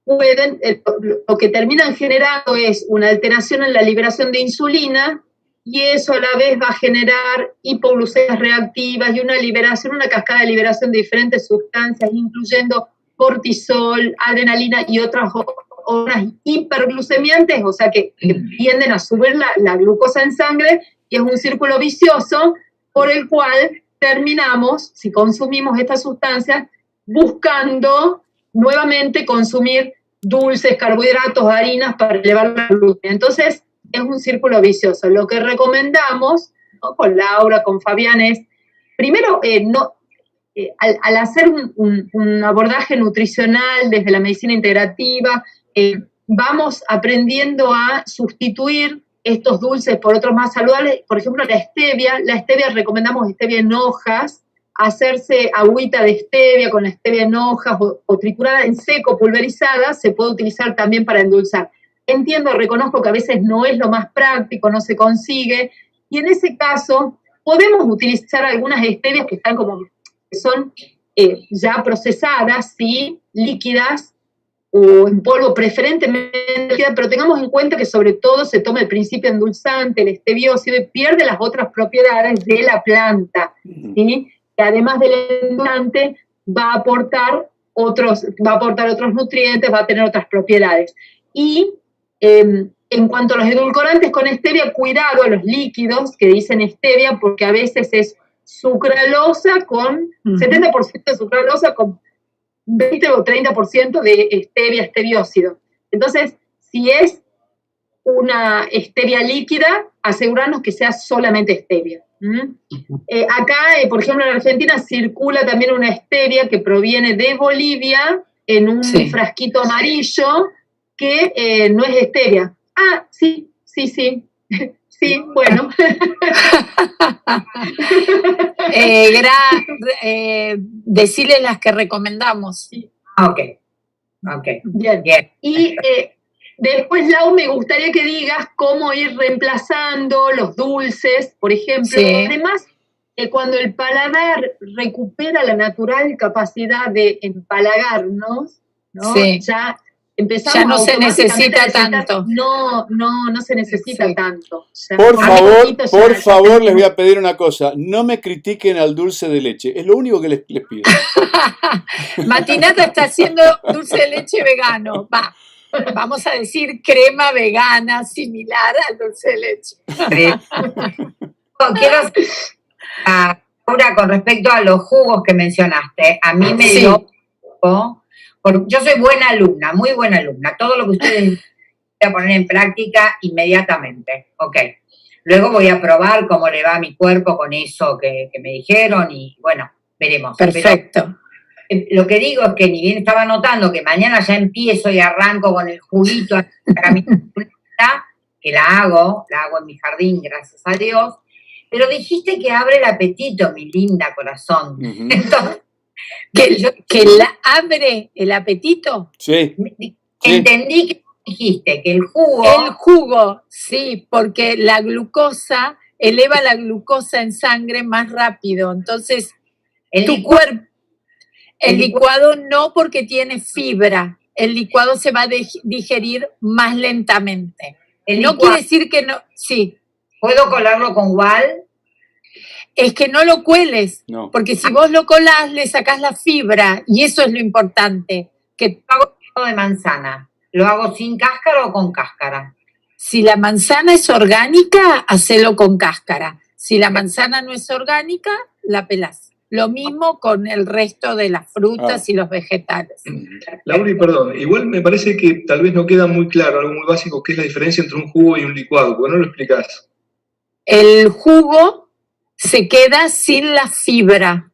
S3: lo que terminan generando es una alteración en la liberación de insulina, y eso a la vez va a generar hipoglucemias reactivas y una cascada de liberación de diferentes sustancias, incluyendo cortisol, adrenalina y otras hiperglucemiantes, o sea que tienden a subir la glucosa en sangre, y es un círculo vicioso por el cual terminamos, si consumimos estas sustancias, buscando nuevamente consumir dulces, carbohidratos, harinas para elevar la glucemia. Entonces, es un círculo vicioso. Lo que recomendamos, ¿no?, con Laura, con Fabián, es, primero, al hacer un abordaje nutricional desde la medicina integrativa, vamos aprendiendo a sustituir estos dulces por otros más saludables. Por ejemplo, la stevia, recomendamos stevia en hojas, hacerse agüita de stevia con la stevia en hojas o triturada en seco, pulverizada, se puede utilizar también para endulzar. Entiendo, reconozco que a veces no es lo más práctico, no se consigue, y en ese caso podemos utilizar algunas stevias que son ya procesadas, ¿sí?, líquidas o en polvo, preferentemente líquida, pero tengamos en cuenta que sobre todo se toma el principio endulzante, el estebiócido, y pierde las otras propiedades de la planta, ¿sí?, que además del endulzante va a aportar otros nutrientes, va a tener otras propiedades. Y en cuanto a los edulcorantes con stevia, cuidado a los líquidos que dicen stevia, porque a veces es sucralosa con 70% de sucralosa con 20 o 30% de stevia, estebiócido. Entonces, si es una stevia líquida, asegurarnos que sea solamente stevia. Acá, por ejemplo, en Argentina circula también una stevia que proviene de Bolivia en un frasquito amarillo, que no es stevia. Ah, sí, bueno.
S4: Decirle las que recomendamos.
S1: Ok.
S3: Bien. Y después, Lau, me gustaría que digas cómo ir reemplazando los dulces, por ejemplo.
S4: Sí.
S3: Además, cuando el paladar recupera la natural capacidad de empalagarnos, ¿no?
S4: Sí.
S3: Ya empezamos
S4: ya no se necesita
S3: a
S4: tanto.
S3: No se necesita tanto. Ya,
S2: por favor, les voy a pedir una cosa. No me critiquen al dulce de leche. Es lo único que les pido.
S4: Matinata está haciendo dulce de leche vegano. Vamos a decir crema vegana similar al dulce de leche.
S1: Quiero hacer ahora con respecto a los jugos que mencionaste. A mí me dio... Yo soy buena alumna, muy buena alumna. Todo lo que ustedes voy a poner en práctica inmediatamente. Ok. Luego voy a probar cómo le va a mi cuerpo con eso que me dijeron y bueno, veremos.
S4: Perfecto.
S1: Pero, lo que digo es que ni bien estaba notando que mañana ya empiezo y arranco con el juguito a la caminata, que la hago en mi jardín, gracias a Dios. Pero dijiste que abre el apetito, mi linda corazón. Entonces,
S4: ¿Que la abre el apetito?
S2: Sí.
S1: Entendí que dijiste que el jugo...
S4: El jugo, sí, porque la glucosa eleva la glucosa en sangre más rápido. Entonces, tu cuerpo... El licuado no, porque tiene fibra. El licuado se va a digerir más lentamente. No quiere decir que no... Sí.
S1: ¿Puedo colarlo con Wal?
S4: Es que no lo cueles, porque si vos lo colás, le sacás la fibra, y eso es lo importante. Que
S1: hago de manzana, ¿lo hago sin cáscara o con cáscara?
S4: Si la manzana es orgánica, hacelo con cáscara. Si la manzana no es orgánica, la pelás. Lo mismo con el resto de las frutas y los vegetales.
S5: Lauri, perdón, igual me parece que tal vez no queda muy claro, algo muy básico, ¿qué es la diferencia entre un jugo y un licuado? ¿Por qué no lo explicás?
S4: El jugo se queda sin la fibra.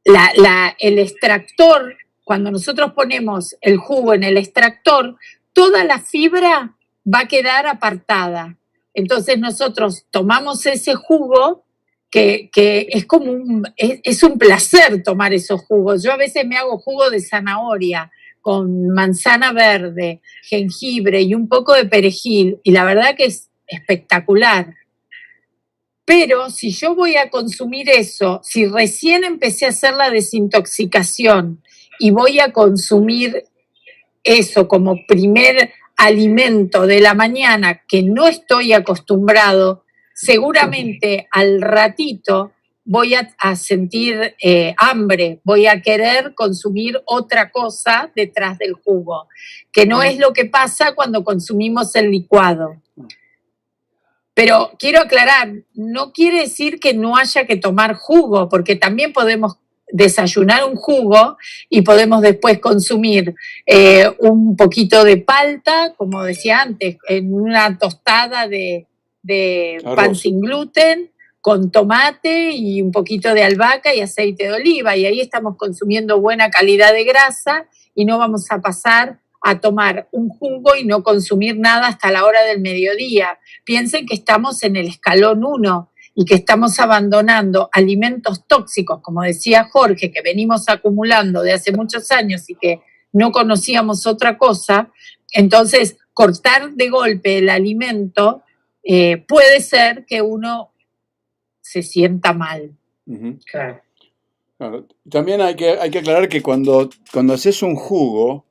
S4: El extractor, cuando nosotros ponemos el jugo en el extractor, toda la fibra va a quedar apartada. Entonces nosotros tomamos ese jugo que es como es un placer tomar esos jugos. Yo a veces me hago jugo de zanahoria con manzana verde, jengibre y un poco de perejil, y la verdad que es espectacular. Pero si yo voy a consumir eso, si recién empecé a hacer la desintoxicación y voy a consumir eso como primer alimento de la mañana que no estoy acostumbrado, seguramente al ratito voy a sentir hambre, voy a querer consumir otra cosa detrás del jugo, que no es lo que pasa cuando consumimos el licuado. Pero quiero aclarar, no quiere decir que no haya que tomar jugo, porque también podemos desayunar un jugo y podemos después consumir un poquito de palta, como decía antes, en una tostada de pan sin gluten, con tomate y un poquito de albahaca y aceite de oliva, y ahí estamos consumiendo buena calidad de grasa y no vamos a pasar a tomar un jugo y no consumir nada hasta la hora del mediodía. Piensen que estamos en el escalón 1 y que estamos abandonando alimentos tóxicos, como decía Jorge, que venimos acumulando de hace muchos años y que no conocíamos otra cosa. Entonces, cortar de golpe el alimento puede ser que uno se sienta mal.
S2: Uh-huh.
S1: Claro.
S2: Claro. También hay que aclarar que cuando haces un jugo,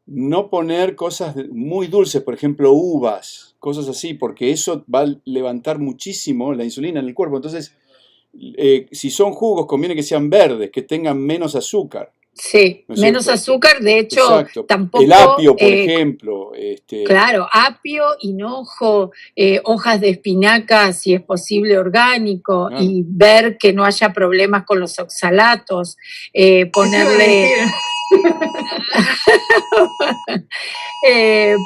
S2: no poner cosas muy dulces, por ejemplo, uvas, cosas así, porque eso va a levantar muchísimo la insulina en el cuerpo. Entonces, si son jugos, conviene que sean verdes, que tengan menos azúcar.
S4: Sí,
S2: ¿no es
S4: menos
S2: cierto?
S4: azúcar, de hecho,
S2: Exacto.
S4: tampoco...
S2: El apio, por ejemplo.
S4: Claro, apio, hinojo, hojas de espinaca, si es posible, orgánico,
S2: Claro.
S4: y ver que no haya problemas con los oxalatos, ponerle...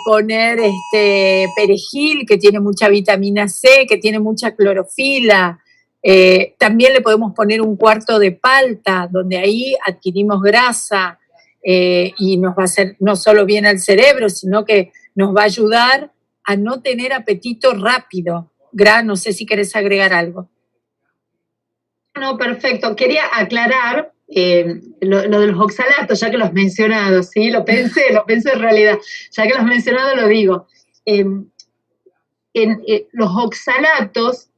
S4: poner perejil, que tiene mucha vitamina C, que tiene mucha clorofila. También le podemos poner un cuarto de palta, donde ahí adquirimos grasa y nos va a hacer no solo bien al cerebro, sino que nos va a ayudar a no tener apetito rápido. No sé si querés agregar algo.
S3: No, perfecto. Quería aclarar lo de los oxalatos, ya que los has mencionado, ¿sí? Lo pensé en realidad. Ya que los has mencionado, lo digo. Los oxalatos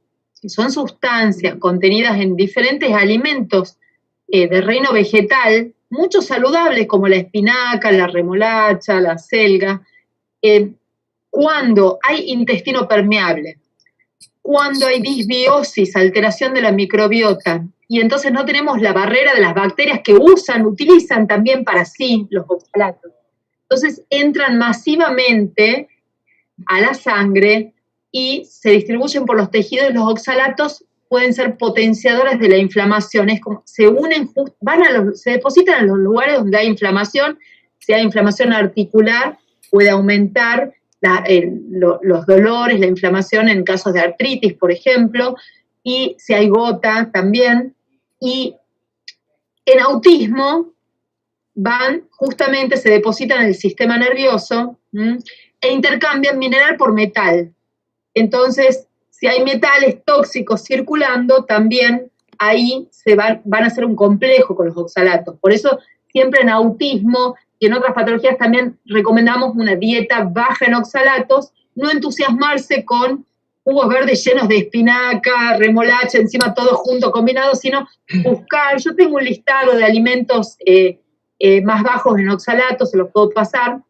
S3: son sustancias contenidas en diferentes alimentos de reino vegetal, muchos saludables, como la espinaca, la remolacha, la selga, cuando hay intestino permeable, cuando hay disbiosis, alteración de la microbiota, y entonces no tenemos la barrera de las bacterias que utilizan también para sí los oxalatos. Entonces entran masivamente a la sangre y se distribuyen por los tejidos, y los oxalatos pueden ser potenciadores de la inflamación. Es como se unen, se depositan en los lugares donde hay inflamación. Si hay inflamación articular, puede aumentar los dolores, la inflamación en casos de artritis, por ejemplo, y si hay gota también. Y en autismo justamente se depositan en el sistema nervioso e intercambian mineral por metal. Entonces, si hay metales tóxicos circulando, también ahí van a hacer un complejo con los oxalatos. Por eso, siempre en autismo y en otras patologías también recomendamos una dieta baja en oxalatos, no entusiasmarse con jugos verdes llenos de espinaca, remolacha, encima todo junto, combinado, sino buscar. Yo tengo un listado de alimentos más bajos en oxalatos, se los puedo pasar,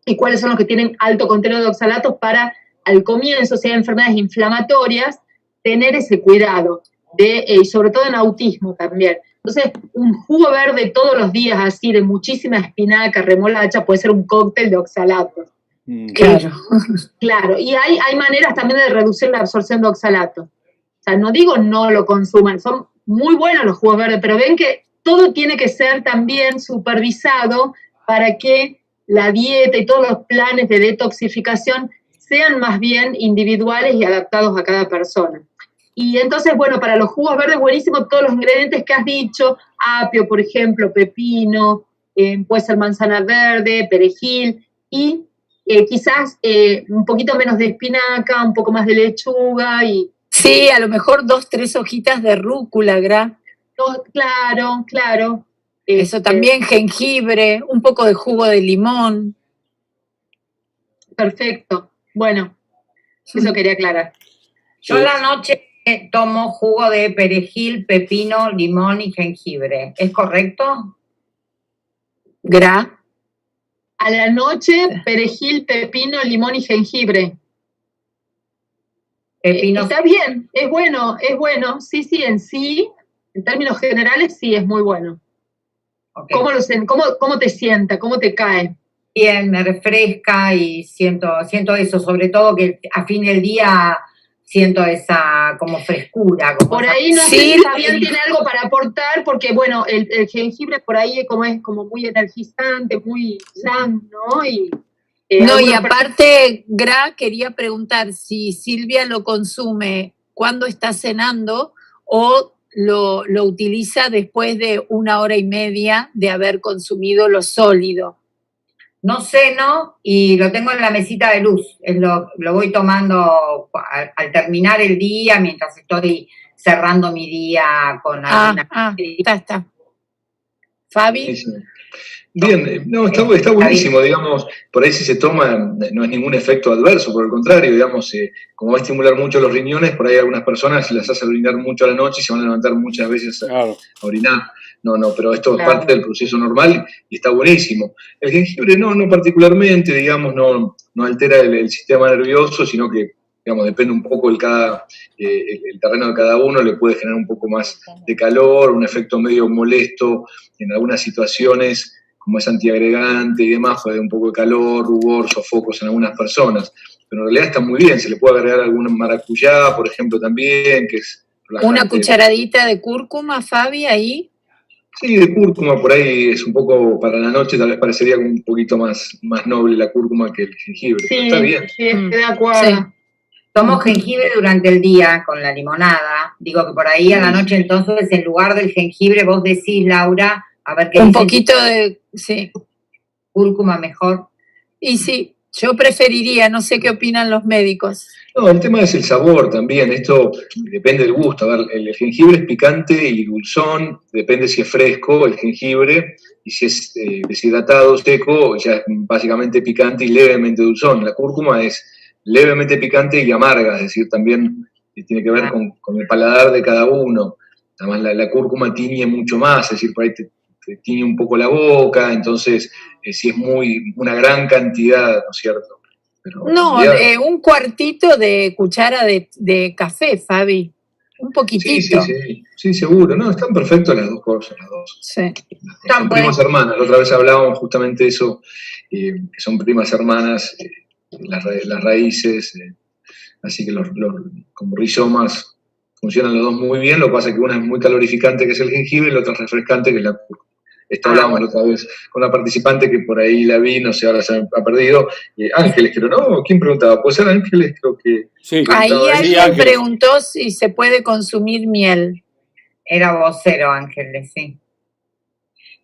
S3: y cuáles son los que tienen alto contenido de oxalatos para, al comienzo, si hay enfermedades inflamatorias, tener ese cuidado, y sobre todo en autismo también. Entonces, un jugo verde todos los días así, de muchísima espinaca, remolacha, puede ser un cóctel de oxalatos.
S4: Claro.
S3: Claro, y hay maneras también de reducir la absorción de oxalatos. O sea, no digo no lo consuman, son muy buenos los jugos verdes, pero ven que todo tiene que ser también supervisado para que la dieta y todos los planes de detoxificación sean más bien individuales y adaptados a cada persona. Y entonces, bueno, para los jugos verdes, buenísimo todos los ingredientes que has dicho, apio, por ejemplo, pepino, puede ser manzana verde, perejil, y quizás un poquito menos de espinaca, un poco más de lechuga, y
S4: Sí, a lo mejor 2, 3 hojitas de rúcula, Gra.
S3: Claro.
S4: Eso también, jengibre, un poco de jugo de limón.
S3: Perfecto. Bueno, eso quería aclarar.
S1: Yo a la noche tomo jugo de perejil, pepino, limón y jengibre. ¿Es correcto?
S4: Gra.
S3: A la noche, perejil, pepino, limón y jengibre.
S1: Pepino.
S3: Está bien, es bueno. Sí, en términos generales, sí, es muy bueno.
S1: Okay.
S3: ¿Cómo te sienta? ¿Cómo te cae?
S1: Bien, me refresca y siento eso, sobre todo que a fin del día siento esa como frescura. Como
S3: por ahí no sé si Fabián tiene algo para aportar, porque bueno, el jengibre por ahí es como muy energizante, muy sano, ¿no?
S4: Y aparte, Gra, quería preguntar si Silvia lo consume cuando está cenando o lo utiliza después de 1 hora y media de haber consumido lo sólido.
S1: No ceno y lo tengo en la mesita de luz. Lo voy tomando al terminar el día, mientras estoy cerrando mi día con alguna...
S4: Está. Fabi.
S5: Sí. Bien, no, está buenísimo, digamos, por ahí si se toma no es ningún efecto adverso, por el contrario, digamos, como va a estimular mucho los riñones, por ahí algunas personas las hace orinar mucho a la noche y se van a levantar muchas veces a orinar. No, pero esto es parte del proceso normal y está buenísimo. El jengibre no particularmente, digamos, no altera el sistema nervioso, sino que, digamos, depende un poco el terreno de cada uno, le puede generar un poco más de calor, un efecto medio molesto en algunas situaciones, como es antiagregante y demás, puede dar un poco de calor, rubor, sofocos en algunas personas. Pero en realidad está muy bien, se le puede agregar algún maracuyá, por ejemplo, también, que es relajante.
S4: ¿Una cucharadita de cúrcuma, Fabi, ahí?
S5: Sí, de cúrcuma por ahí es un poco para la noche, tal vez parecería un poquito más noble la cúrcuma que el jengibre.
S3: Sí,
S5: está bien.
S3: Sí, estoy de acuerdo. Sí.
S1: Tomo jengibre durante el día con la limonada. Digo que por ahí a la noche entonces en lugar del jengibre vos decís, Laura, a ver qué
S4: un poquito de, sí,
S1: cúrcuma mejor.
S4: Y sí, yo preferiría, no sé qué opinan los médicos.
S5: No, el tema es el sabor también, esto depende del gusto. A ver, el jengibre es picante y dulzón, depende si es fresco el jengibre, y si es deshidratado, seco, ya es básicamente picante y levemente dulzón. La cúrcuma es levemente picante y amarga, es decir, también tiene que ver con el paladar de cada uno. Además, la cúrcuma tiñe mucho más, es decir, por ahí te tiñe un poco la boca, entonces si es una gran cantidad, ¿no es cierto? Pero,
S4: un cuartito de cuchara de café, Fabi. Un poquitito.
S5: Sí, seguro. No, están perfectas las dos cosas, las dos.
S4: Sí.
S5: Son primas hermanas. La otra vez hablábamos justamente de eso, que son primas hermanas, las raíces, así que como rizomas funcionan los dos muy bien. Lo que pasa es que una es muy calorificante, que es el jengibre, y la otra es refrescante, que es la cúrcuma. Esto hablábamos la otra vez con una participante que por ahí la vi, no sé, ahora se ha perdido. Ángeles, creo, ¿no? ¿Quién preguntaba? ¿Puede ser Ángeles? Creo que...
S4: Sí, ahí alguien preguntó si se puede consumir miel.
S1: Era vocero, Ángeles, sí.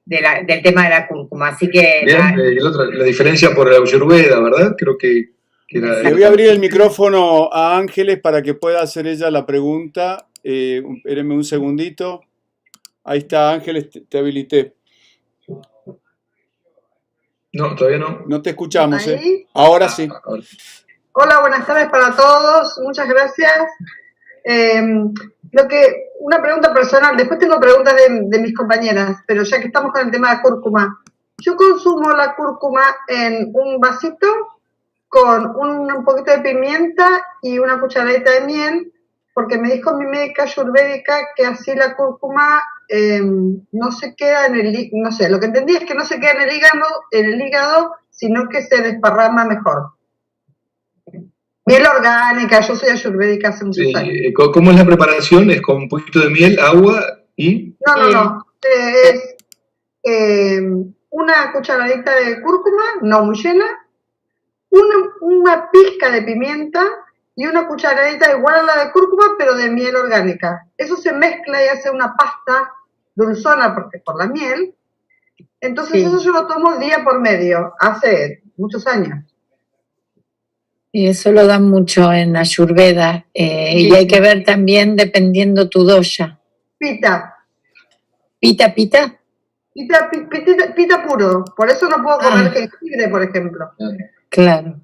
S1: Del tema de la cúrcuma, así que...
S5: Bien, la diferencia por la ayurveda, ¿verdad? Creo que era...
S2: Le voy a abrir el micrófono a Ángeles para que pueda hacer ella la pregunta. Espérenme un segundito. Ahí está, Ángeles, te habilité.
S5: No, todavía no.
S2: No te escuchamos, ¿eh? Ahora sí.
S5: Ahora.
S6: Hola, buenas tardes para todos. Muchas gracias. Una pregunta personal, después tengo preguntas de mis compañeras, pero ya que estamos con el tema de cúrcuma, yo consumo la cúrcuma en un vasito con un poquito de pimienta y una cucharadita de miel, porque me dijo mi médica ayurvédica que así la cúrcuma no se queda no sé, lo que entendí es que no se queda en el hígado, sino que se desparrama mejor. Miel orgánica, yo soy ayurvédica hace muchos años.
S5: ¿Cómo es la preparación? ¿Es con un poquito de miel, agua y...?
S6: No. Es una cucharadita de cúrcuma, no muy llena, una pizca de pimienta y una cucharadita igual a la de cúrcuma, pero de miel orgánica. Eso se mezcla y hace una pasta dulzona por la miel. Entonces eso yo lo tomo día por medio, hace muchos años.
S4: Y eso lo dan mucho en Ayurveda. Y hay que ver también dependiendo tu dosha.
S6: Pita.
S4: ¿Pita?
S6: Pita puro. Por eso no puedo comer jengibre, por ejemplo.
S4: Claro.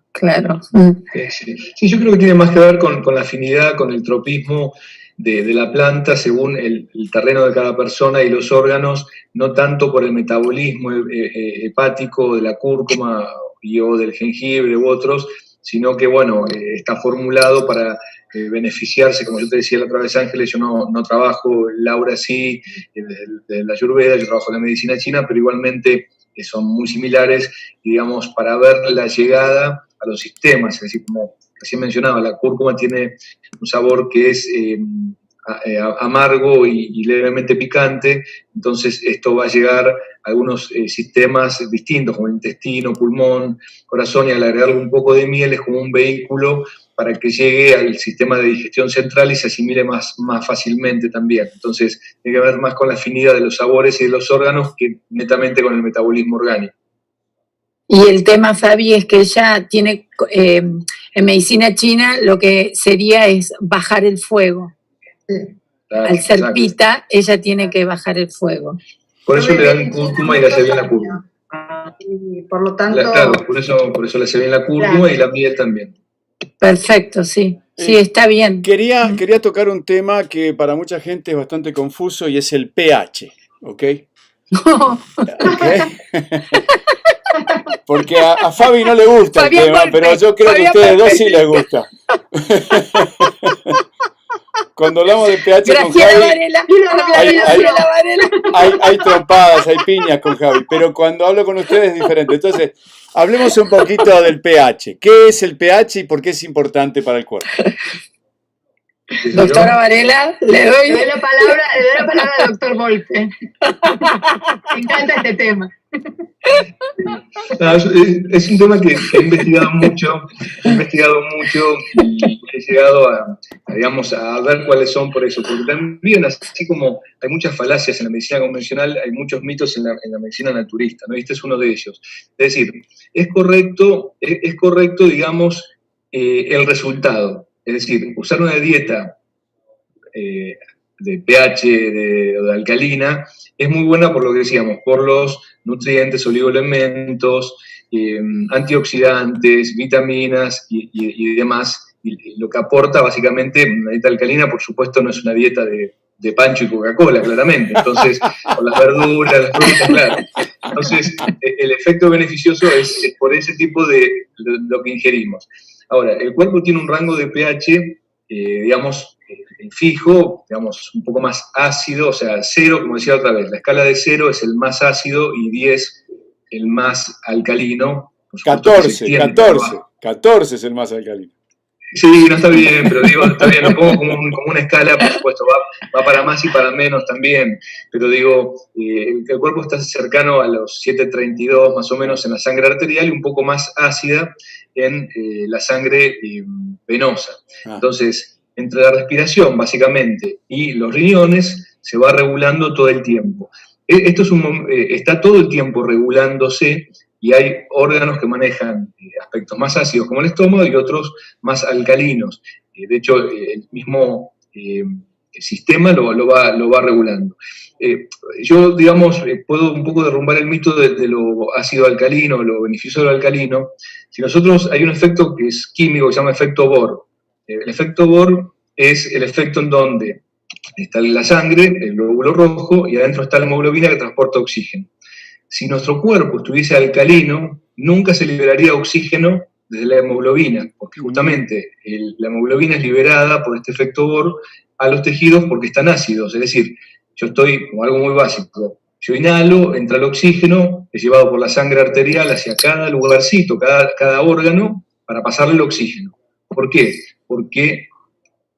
S5: Sí, yo creo que tiene más que ver con la afinidad, con el tropismo de la planta según el terreno de cada persona y los órganos, no tanto por el metabolismo hepático de la cúrcuma o del jengibre u otros, sino que, bueno, está formulado para beneficiarse, como yo te decía la otra vez, Ángeles, yo no trabajo, Laura sí, de la Ayurveda, yo trabajo en la medicina china, pero igualmente son muy similares, digamos, para ver la llegada a los sistemas, es decir, como recién mencionaba, la cúrcuma tiene un sabor que es amargo y levemente picante, entonces esto va a llegar a algunos sistemas distintos, como el intestino, pulmón, corazón, y al agregarle un poco de miel es como un vehículo para que llegue al sistema de digestión central y se asimile más fácilmente también. Entonces, tiene que ver más con la afinidad de los sabores y de los órganos que netamente con el metabolismo orgánico.
S4: Y el tema, Fabi, es que ella tiene, en medicina china, lo que sería es bajar el fuego.
S5: Claro,
S4: al ser pita, ella tiene que bajar el fuego.
S5: Por eso le dan cúrcuma y le hace bien la cúrcuma.
S6: Y por lo tanto...
S5: Claro, por eso le hace bien la cúrcuma y la miel también.
S4: Perfecto, sí. Sí, está bien.
S2: Quería tocar un tema que para mucha gente es bastante confuso y es el pH, ¿ok? ¿Okay? Porque a Fabi no le gusta el tema, pero yo creo que a ustedes dos sí les gusta. Cuando hablamos de pH con Javi, hay trompadas, hay piñas con Javi, pero cuando hablo con ustedes es diferente. Entonces, hablemos un poquito del pH. ¿Qué es el pH y por qué es importante para el cuerpo?
S4: Doctora Varela, le doy
S3: la palabra al doctor Volpe. Me encanta este tema.
S5: Es un tema que he investigado mucho y he llegado a ver cuáles son por eso, porque también, así como hay muchas falacias en la medicina convencional, hay muchos mitos en la medicina naturista, ¿no? Este es uno de ellos. Es decir, es correcto, digamos, el resultado. Es decir, usar una dieta de pH o de alcalina es muy buena por lo que decíamos, por los nutrientes, oligoelementos, antioxidantes, vitaminas y demás. Y lo que aporta básicamente una dieta alcalina, por supuesto, no es una dieta de pancho y Coca-Cola, claramente. Entonces, con las verduras, las frutas, claro. Entonces, el efecto beneficioso es por ese tipo de lo que ingerimos. Ahora, el cuerpo tiene un rango de pH, digamos, fijo, digamos, un poco más ácido, o sea, 0, como decía otra vez, la escala de 0 es el más ácido y 10 el más alcalino.
S2: 14 es el más alcalino.
S5: Sí, no está bien, pero digo, está bien, lo pongo como una escala, por supuesto, va para más y para menos también, pero digo, el cuerpo está cercano a los 7,32 más o menos en la sangre arterial y un poco más ácida en la sangre venosa. Entonces, entre la respiración, básicamente, y los riñones, se va regulando todo el tiempo. Esto está todo el tiempo regulándose y hay órganos que manejan aspectos más ácidos como el estómago y otros más alcalinos. De hecho, el mismo sistema lo va regulando. Yo, digamos, puedo un poco derrumbar el mito de lo ácido alcalino, lo beneficioso de lo alcalino. Si nosotros, hay un efecto que es químico que se llama efecto Bohr. El efecto Bohr es el efecto en donde está la sangre, el glóbulo rojo, y adentro está la hemoglobina que transporta oxígeno. Si nuestro cuerpo estuviese alcalino, nunca se liberaría oxígeno desde la hemoglobina, porque justamente la hemoglobina es liberada por este efecto Bohr a los tejidos porque están ácidos. Es decir, yo estoy, como algo muy básico, yo inhalo, entra el oxígeno, es llevado por la sangre arterial hacia cada lugarcito, cada órgano, para pasarle el oxígeno. ¿Por qué? Porque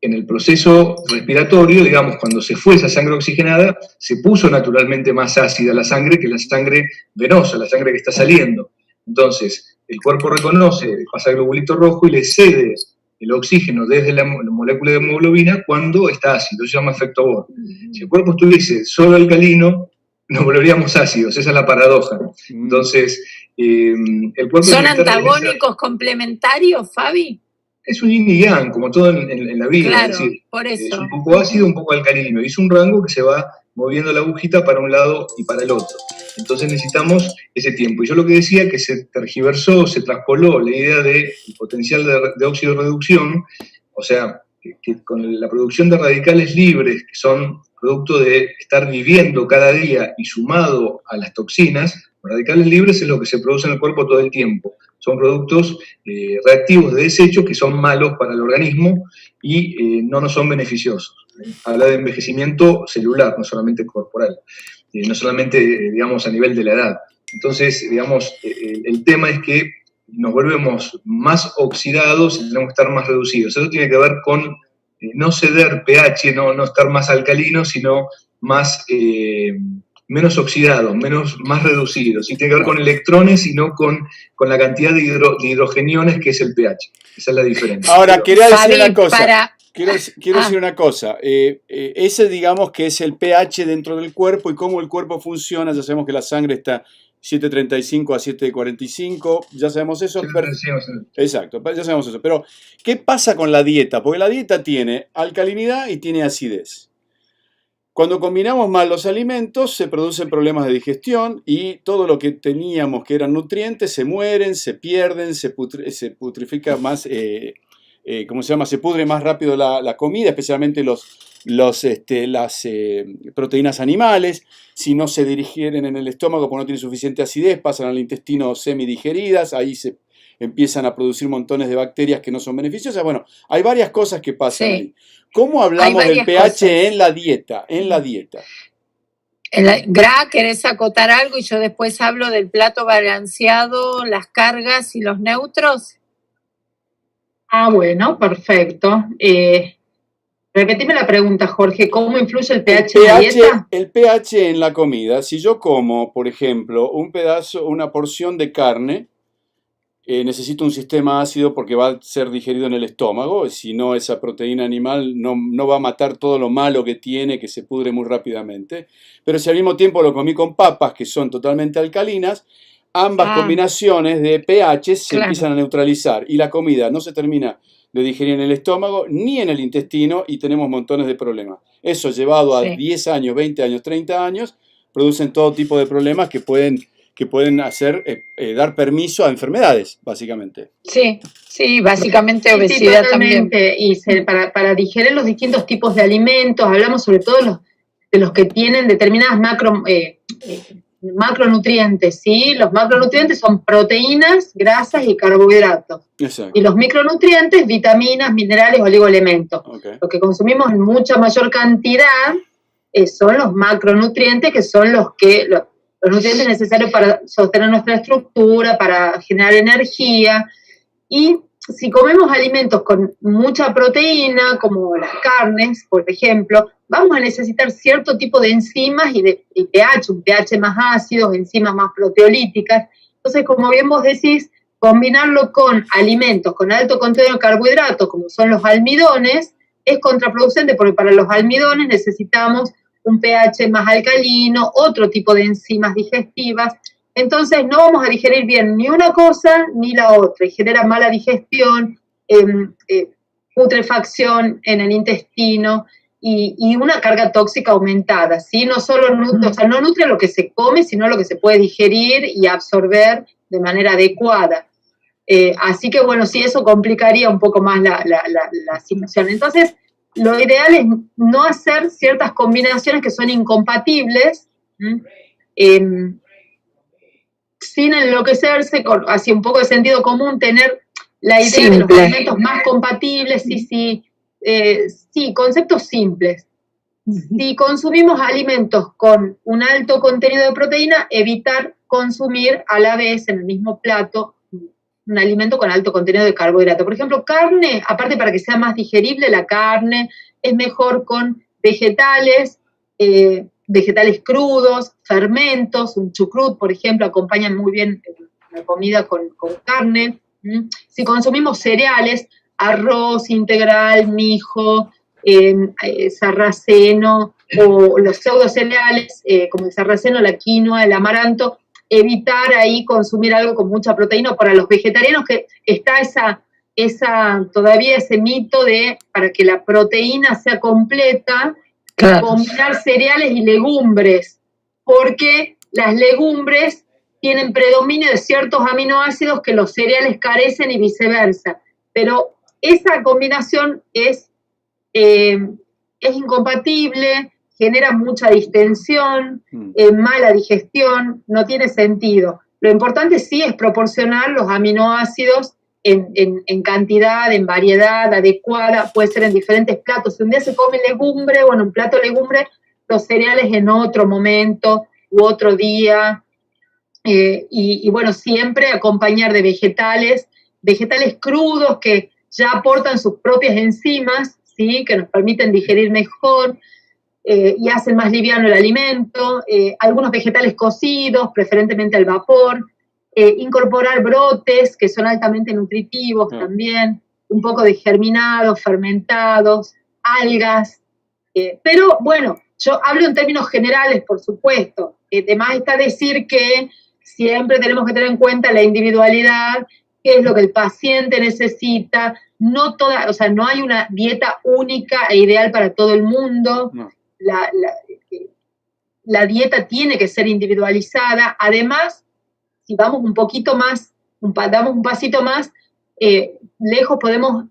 S5: en el proceso respiratorio, digamos, cuando se fue esa sangre oxigenada, se puso naturalmente más ácida la sangre que la sangre venosa, la sangre que está saliendo. Entonces, el cuerpo reconoce, pasa el globulito rojo y le cede el oxígeno desde la molécula de hemoglobina cuando está ácido, eso se llama efecto Bohr. Si el cuerpo estuviese solo alcalino, nos volveríamos ácidos, esa es la paradoja. Entonces, el cuerpo
S4: ¿Son
S5: tiene que estar en esa-
S4: antagónicos complementarios, Fabi?
S5: Es un yin y yang, como todo en la vida,
S4: Claro,
S5: es decir,
S4: por
S5: es
S4: eso.
S5: un poco ácido, un poco alcalino, y es un rango que se va moviendo la agujita para un lado y para el otro. Entonces necesitamos ese tiempo. Y yo lo que decía que se tergiversó, se traspoló la idea del potencial de óxido de reducción, o sea, que con la producción de radicales libres, que son producto de estar viviendo cada día y sumado a las toxinas, los radicales libres es lo que se produce en el cuerpo todo el tiempo. Son productos reactivos de desecho que son malos para el organismo y no nos son beneficiosos. Habla de envejecimiento celular, no solamente corporal, no solamente, digamos, a nivel de la edad. Entonces, digamos, el tema es que nos volvemos más oxidados y tenemos que estar más reducidos. Eso tiene que ver con no ceder pH, no estar más alcalino, sino más, menos oxidado, más reducido. Sí tiene que ver con electrones y no con la cantidad de hidrogeniones que es el pH. Esa es la diferencia.
S2: Ahora, quería decir
S4: Fabi,
S2: una cosa.
S4: para-
S2: Quiero decir una cosa. Ese, digamos, que es el pH dentro del cuerpo y cómo el cuerpo funciona. Ya sabemos que la sangre está 735 a 745. Ya sabemos eso. Exacto, ya sabemos eso. Pero, ¿qué pasa con la dieta? Porque la dieta tiene alcalinidad y tiene acidez. Cuando combinamos mal los alimentos, se producen problemas de digestión y todo lo que teníamos que eran nutrientes se mueren, se pierden, se putrifica más, ¿cómo se llama? Se pudre más rápido la comida, especialmente las proteínas animales. Si no se digieren en el estómago porque no tiene suficiente acidez, pasan al intestino semidigeridas, ahí se empiezan a producir montones de bacterias que no son beneficiosas. Bueno, hay varias cosas que pasan ahí. ¿Cómo hablamos del pH cosas en la dieta?
S4: Gra, ¿querés acotar algo? Y yo después hablo del plato balanceado, las cargas y los neutros.
S3: Bueno, perfecto. Repetime la pregunta, Jorge. ¿Cómo influye el pH en la dieta?
S2: El pH en la comida. Si yo como, por ejemplo, una porción de carne, necesito un sistema ácido porque va a ser digerido en el estómago, si no esa proteína animal no va a matar todo lo malo que tiene, que se pudre muy rápidamente. Pero si al mismo tiempo lo comí con papas, que son totalmente alcalinas, ambas combinaciones de pH se empiezan a neutralizar y la comida no se termina de digerir en el estómago ni en el intestino y tenemos montones de problemas. Eso llevado a 10 años, 20 años, 30 años, producen todo tipo de problemas que pueden hacer, dar permiso a enfermedades, básicamente.
S4: Sí, básicamente obesidad también.
S3: Y para digerir los distintos tipos de alimentos, hablamos sobre todo de los que tienen determinadas macronutrientes, ¿sí? Los macronutrientes son proteínas, grasas y carbohidratos.
S2: Exacto.
S3: Y los micronutrientes, vitaminas, minerales, oligoelementos. Okay. Lo que consumimos en mucha mayor cantidad son los macronutrientes, que son los nutrientes necesarios para sostener nuestra estructura, para generar energía. Y si comemos alimentos con mucha proteína, como las carnes, por ejemplo, vamos a necesitar cierto tipo de enzimas y pH, un pH más ácido, enzimas más proteolíticas. Entonces, como bien vos decís, combinarlo con alimentos con alto contenido de carbohidratos, como son los almidones, es contraproducente porque para los almidones necesitamos un pH más alcalino, otro tipo de enzimas digestivas. Entonces no vamos a digerir bien ni una cosa ni la otra, y genera mala digestión, putrefacción en el intestino y una carga tóxica aumentada, ¿sí? No solo no nutre lo que se come, sino lo que se puede digerir y absorber de manera adecuada. Así que bueno, sí, eso complicaría un poco más la situación. Entonces, lo ideal es no hacer ciertas combinaciones que son incompatibles, sin enloquecerse, así un poco de sentido común, tener la idea de los alimentos más compatibles, sí, conceptos simples. Si consumimos alimentos con un alto contenido de proteína, evitar consumir a la vez en el mismo plato un alimento con alto contenido de carbohidrato. Por ejemplo, carne, aparte para que sea más digerible, la carne es mejor con vegetales crudos, fermentos, un chucrut, por ejemplo, acompañan muy bien la comida con carne. Si consumimos cereales, arroz integral, mijo, sarraceno o los pseudocereales, como el sarraceno, la quinoa, el amaranto, evitar ahí consumir algo con mucha proteína. Para los vegetarianos que está todavía ese mito de, para que la proteína sea completa,
S4: Claro.
S3: combinar cereales y legumbres, porque las legumbres tienen predominio de ciertos aminoácidos que los cereales carecen y viceversa. Pero esa combinación es incompatible, genera mucha distensión, mala digestión, no tiene sentido. Lo importante sí es proporcionar los aminoácidos en cantidad, en variedad adecuada, puede ser en diferentes platos. Si un día se come legumbre, bueno, un plato de legumbre, los cereales en otro momento u otro día. Y bueno, siempre acompañar de vegetales crudos que ya aportan sus propias enzimas, ¿sí? Que nos permiten digerir mejor y hacen más liviano el alimento. Algunos vegetales cocidos, preferentemente al vapor. Incorporar brotes, que son altamente nutritivos también, un poco de germinados, fermentados, algas. Pero bueno, yo hablo en términos generales, por supuesto. De más está decir que siempre tenemos que tener en cuenta la individualidad, qué es lo que el paciente necesita. No hay una dieta única e ideal para todo el mundo. No. La dieta tiene que ser individualizada. Además, si vamos un poquito más, damos un pasito más, lejos podemos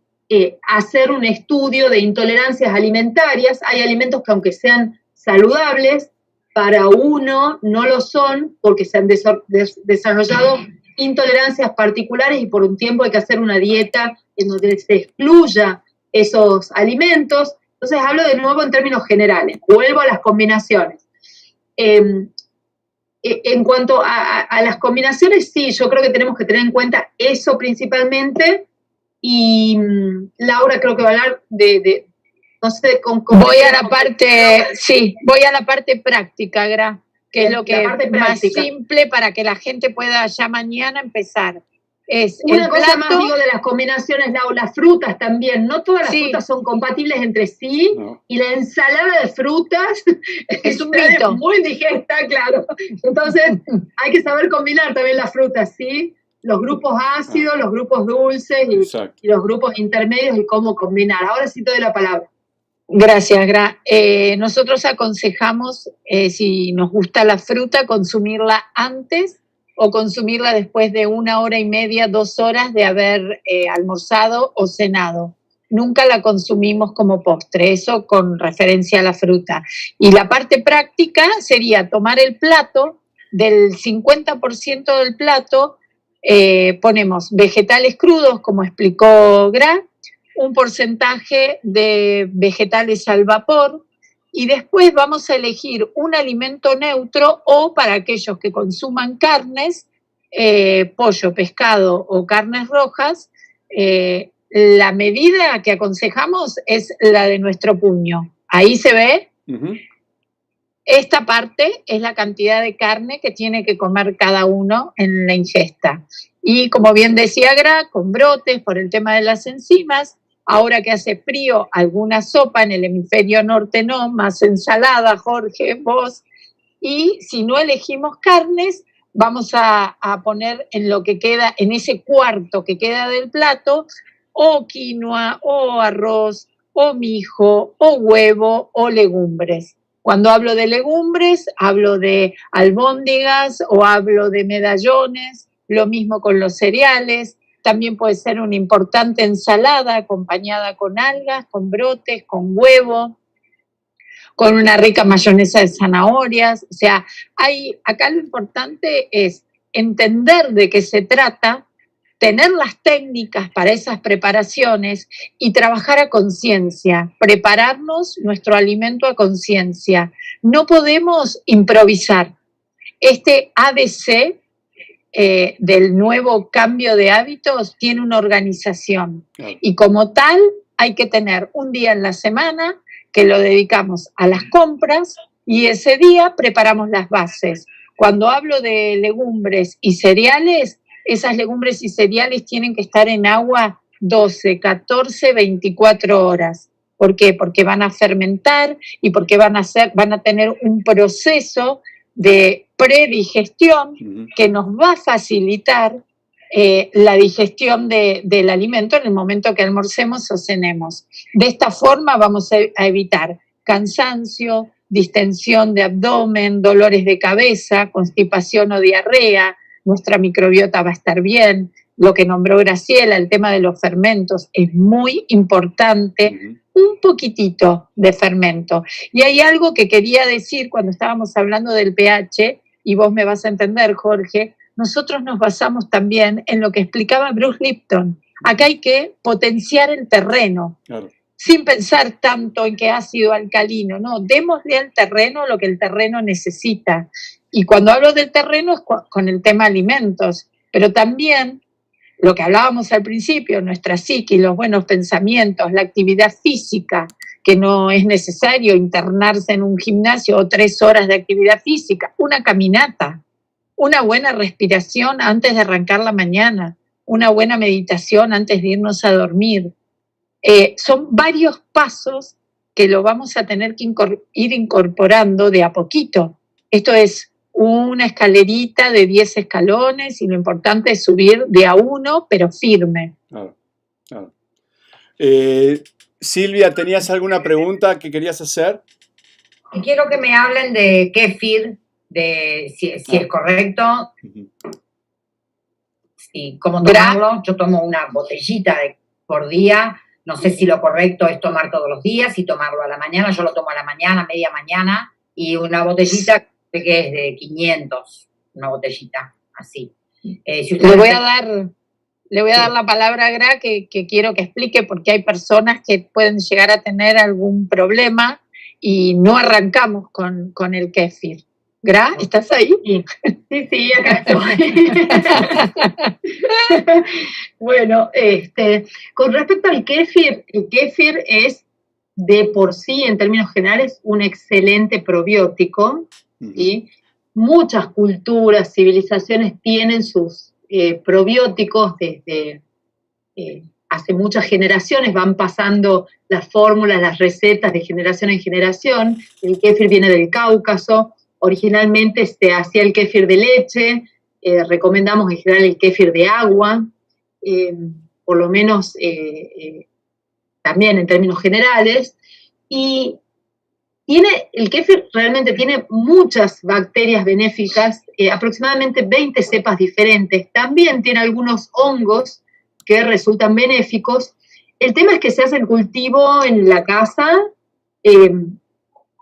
S3: hacer un estudio de intolerancias alimentarias. Hay alimentos que aunque sean saludables, para uno no lo son porque se han desarrollado intolerancias particulares y por un tiempo hay que hacer una dieta en donde se excluya esos alimentos. Entonces hablo de nuevo en términos generales, vuelvo a las combinaciones. En cuanto a las combinaciones, sí, yo creo que tenemos que tener en cuenta eso principalmente, y Laura creo que va a hablar de no sé,
S4: voy a la parte práctica, Gra, que es lo que es más simple para que la gente pueda ya mañana empezar. Es
S3: una cosa más, digo, de las combinaciones, las frutas también, no todas las frutas son compatibles entre sí, y la ensalada de frutas
S4: es un mito.
S3: Muy digesta, claro. Entonces, hay que saber combinar también las frutas, ¿sí? Los grupos ácidos, los grupos dulces y los grupos intermedios y cómo combinar. Ahora sí te doy la palabra.
S4: Gracias, Gra. Nosotros aconsejamos, si nos gusta la fruta, consumirla antes o consumirla después de 1 hora y media, 2 horas de haber almorzado o cenado. Nunca la consumimos como postre, eso con referencia a la fruta. Y la parte práctica sería tomar el plato, del 50% del plato, ponemos vegetales crudos, como explicó Gra, un porcentaje de vegetales al vapor, y después vamos a elegir un alimento neutro, o para aquellos que consuman carnes, pollo, pescado o carnes rojas, la medida que aconsejamos es la de nuestro puño. Ahí se ve. Uh-huh. Esta parte es la cantidad de carne que tiene que comer cada uno en la ingesta. Y como bien decía Gra, con brotes por el tema de las enzimas. Ahora que hace frío, alguna sopa, en el hemisferio norte no, más ensalada, Jorge, vos. Y si no elegimos carnes, vamos a poner en lo que queda, en ese cuarto que queda del plato, o quinoa, o arroz, o mijo, o huevo, o legumbres. Cuando hablo de legumbres, hablo de albóndigas o hablo de medallones, lo mismo con los cereales. También puede ser una importante ensalada acompañada con algas, con brotes, con huevo, con una rica mayonesa de zanahorias. O sea, acá lo importante es entender de qué se trata, tener las técnicas para esas preparaciones y trabajar a conciencia, prepararnos nuestro alimento a conciencia. No podemos improvisar. Este ABC del nuevo cambio de hábitos tiene una organización, y como tal hay que tener un día en la semana que lo dedicamos a las compras, y ese día preparamos las bases. Cuando hablo de legumbres y cereales, esas legumbres y cereales tienen que estar en agua 12, 14, 24 horas. ¿Por qué? Porque van a fermentar y porque van a tener un proceso de predigestión que nos va a facilitar la digestión del alimento en el momento que almorcemos o cenemos. De esta forma vamos a evitar cansancio, distensión de abdomen, dolores de cabeza, constipación o diarrea. Nuestra microbiota va a estar bien. Lo que nombró Graciela, el tema de los fermentos, es muy importante. Un poquitito de fermento. Y hay algo que quería decir cuando estábamos hablando del pH, y vos me vas a entender, Jorge. Nosotros nos basamos también en lo que explicaba Bruce Lipton. Acá hay que potenciar el terreno, claro, sin pensar tanto en que ácido alcalino, no, démosle al terreno lo que el terreno necesita. Y cuando hablo del terreno es con el tema alimentos, pero también lo que hablábamos al principio, nuestra psique, los buenos pensamientos, la actividad física, que no es necesario internarse en un gimnasio o 3 horas de actividad física, una caminata, una buena respiración antes de arrancar la mañana, una buena meditación antes de irnos a dormir. Son varios pasos que lo vamos a tener que ir incorporando de a poquito. Esto es una escalerita de 10 escalones y lo importante es subir de a uno, pero firme.
S2: Claro, claro. Silvia, ¿tenías alguna pregunta que querías hacer?
S1: Y quiero que me hablen de kéfir, de si es correcto, y cómo tomarlo. Yo tomo una botellita por día, no sé si lo correcto es tomar todos los días y tomarlo a la mañana. Yo lo tomo a la mañana, media mañana, y una botellita que es de 500, una botellita así. Si
S4: le voy a dar la palabra a Gra, que quiero que explique, porque hay personas que pueden llegar a tener algún problema y no arrancamos con el kéfir. Gra, ¿estás ahí?
S3: Sí, acá estoy. Bueno, con respecto al kéfir, el kéfir es de por sí, en términos generales, un excelente probiótico, ¿sí? Muchas culturas, civilizaciones tienen sus probióticos desde hace muchas generaciones, van pasando las fórmulas, las recetas de generación en generación. El kéfir viene del Cáucaso. Originalmente se hacía el kéfir de leche, recomendamos en general el kéfir de agua, por lo menos también en términos generales, y el kéfir realmente tiene muchas bacterias benéficas, aproximadamente 20 cepas diferentes, también tiene algunos hongos que resultan benéficos. El tema es que se hace el cultivo en la casa,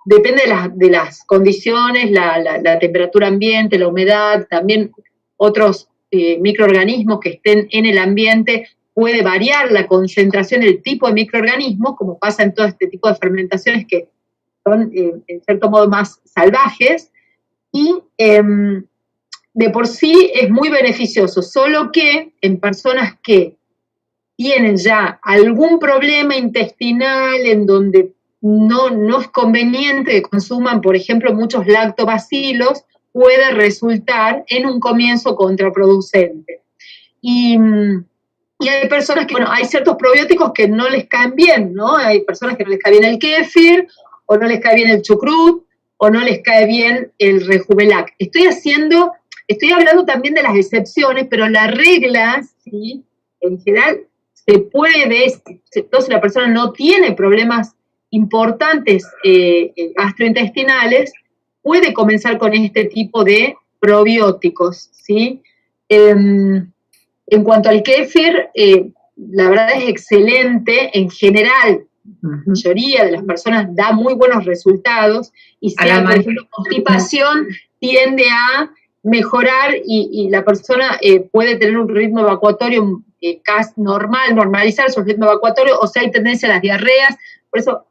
S3: depende de las condiciones, la temperatura ambiente, la humedad, también otros microorganismos que estén en el ambiente. Puede variar la concentración, el tipo de microorganismos, como pasa en todo este tipo de fermentaciones que son, en cierto modo, más salvajes. Y de por sí es muy beneficioso, solo que en personas que tienen ya algún problema intestinal en donde no es conveniente que consuman, por ejemplo, muchos lactobacilos, puede resultar en un comienzo contraproducente. Y hay personas que, bueno, hay ciertos probióticos que no les caen bien, ¿no? Hay personas que no les cae bien el kéfir, o no les cae bien el chucrut, o no les cae bien el rejuvelac. Estoy hablando también de las excepciones, pero la regla, ¿sí? En general, se puede, entonces la persona no tiene problemas importantes gastrointestinales, puede comenzar con este tipo de probióticos, ¿sí? En cuanto al kéfir, la verdad es excelente, en general, la mayoría de las personas da muy buenos resultados, y si hay, por ejemplo, constipación, tiende a mejorar y la persona puede tener un ritmo evacuatorio casi normalizar su ritmo evacuatorio, o sea, hay tendencia a las diarreas. Por eso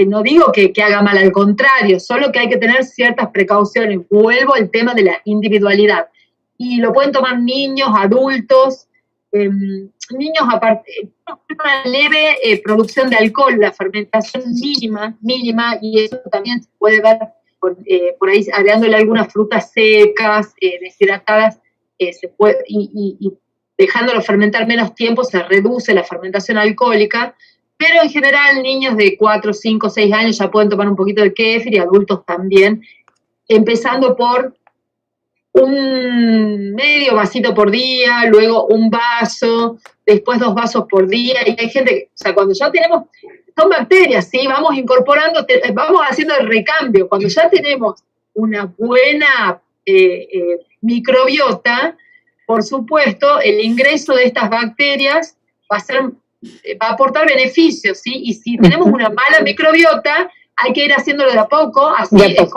S3: no digo que haga mal, al contrario, solo que hay que tener ciertas precauciones. Vuelvo al tema de la individualidad. Y lo pueden tomar niños, adultos, niños aparte, una leve producción de alcohol, la fermentación mínima, y eso también se puede ver por ahí agregándole algunas frutas secas, deshidratadas, se puede, y dejándolo fermentar menos tiempo se reduce la fermentación alcohólica. Pero en general niños de 4, 5, 6 años ya pueden tomar un poquito de kéfir, y adultos también, empezando por un medio vasito por día, luego un vaso, después 2 vasos por día, y hay gente que, o sea, cuando ya tenemos, son bacterias, ¿sí? Vamos incorporando, vamos haciendo el recambio, cuando ya tenemos una buena microbiota, por supuesto, el ingreso de estas bacterias va a aportar beneficios, ¿sí? Y si tenemos una mala microbiota, hay que ir haciéndolo de a poco, así es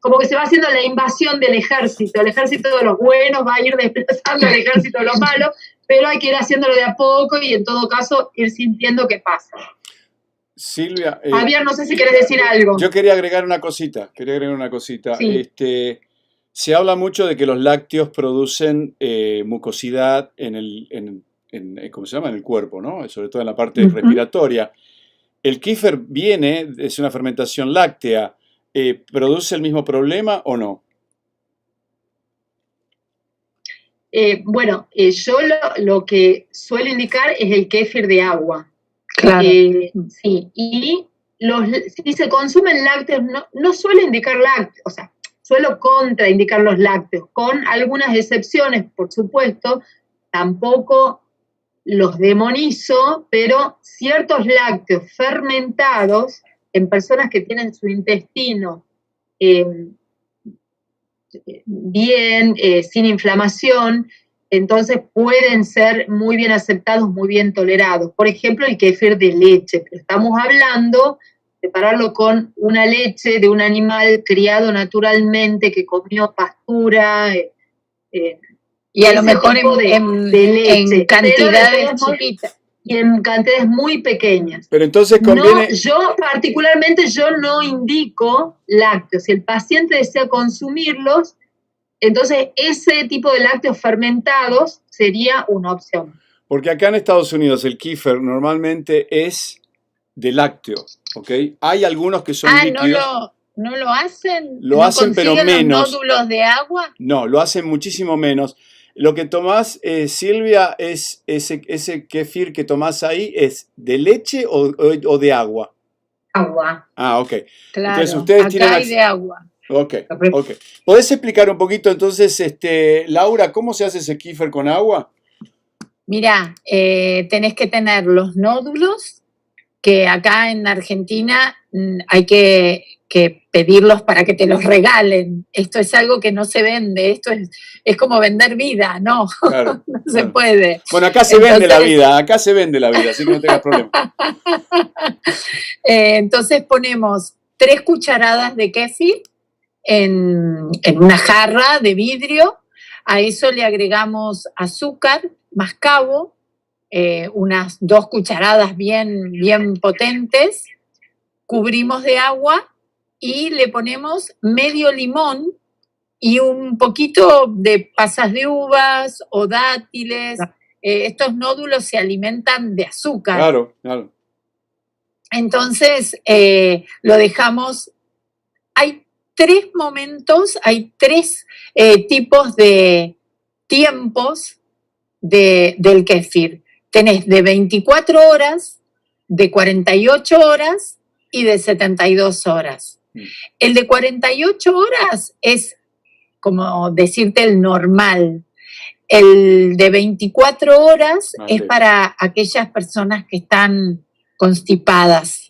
S3: como que se va haciendo la invasión del ejército. El ejército de los buenos va a ir desplazando al ejército de los malos, pero hay que ir haciéndolo de a poco y en todo caso ir sintiendo qué pasa.
S2: Silvia,
S3: Javier, no sé si querés decir algo.
S2: Yo quería agregar una cosita.
S3: Sí.
S2: Se habla mucho de que los lácteos producen mucosidad ¿cómo se llama? En el cuerpo, ¿no? Sobre todo en la parte respiratoria. El kéfir es una fermentación láctea. ¿Produce el mismo problema o no?
S3: Bueno, yo lo que suelo indicar es el kéfir de agua.
S4: Claro.
S3: Sí, y si se consumen lácteos, no suelo indicar lácteos, o sea, suelo contraindicar los lácteos, con algunas excepciones, por supuesto, tampoco los demonizo, pero ciertos lácteos fermentados en personas que tienen su intestino bien, sin inflamación, entonces pueden ser muy bien aceptados, muy bien tolerados. Por ejemplo, el kéfir de leche, pero estamos hablando de prepararlo con una leche de un animal criado naturalmente, que comió pastura,
S4: y a lo mejor
S3: de leche,
S4: en cantidades chiquitas.
S3: Y en cantidades muy pequeñas.
S2: Pero entonces conviene...
S3: Particularmente, yo no indico lácteos. Si el paciente desea consumirlos, entonces ese tipo de lácteos fermentados sería una opción.
S2: Porque acá en Estados Unidos el kéfir normalmente es de lácteo, ¿ok? Hay algunos que son líquidos.
S4: ¿No lo hacen?
S2: Lo hacen, pero menos.
S4: ¿Los nódulos de agua?
S2: No, lo hacen muchísimo menos. Lo que tomás, Silvia, es ese kéfir que tomás ahí, ¿es de leche o de agua?
S1: Agua.
S2: Ah, ok.
S4: Claro,
S2: entonces, ustedes
S4: acá hay de agua.
S2: Ok. ¿Podés explicar un poquito entonces, Laura, cómo se hace ese kéfir con agua?
S4: Mirá, tenés que tener los nódulos, que acá en Argentina hay que pedirlos para que te los regalen. Esto es algo que no se vende, esto es como vender vida, no,
S2: claro,
S4: no se puede.
S2: Bueno, acá se vende la vida, así que no tengas problema.
S4: Entonces ponemos 3 cucharadas de kéfir en una jarra de vidrio, a eso le agregamos azúcar, mascabo, unas 2 cucharadas bien potentes, cubrimos de agua y le ponemos medio limón y un poquito de pasas de uvas o dátiles. Estos nódulos se alimentan de azúcar.
S2: Claro.
S4: Entonces lo dejamos. Hay 3 momentos, hay 3 tipos de tiempos del kéfir. Tenés de 24 horas, de 48 horas y de 72 horas. El de 48 horas es, como decirte, el normal. El de 24 horas es para aquellas personas que están constipadas.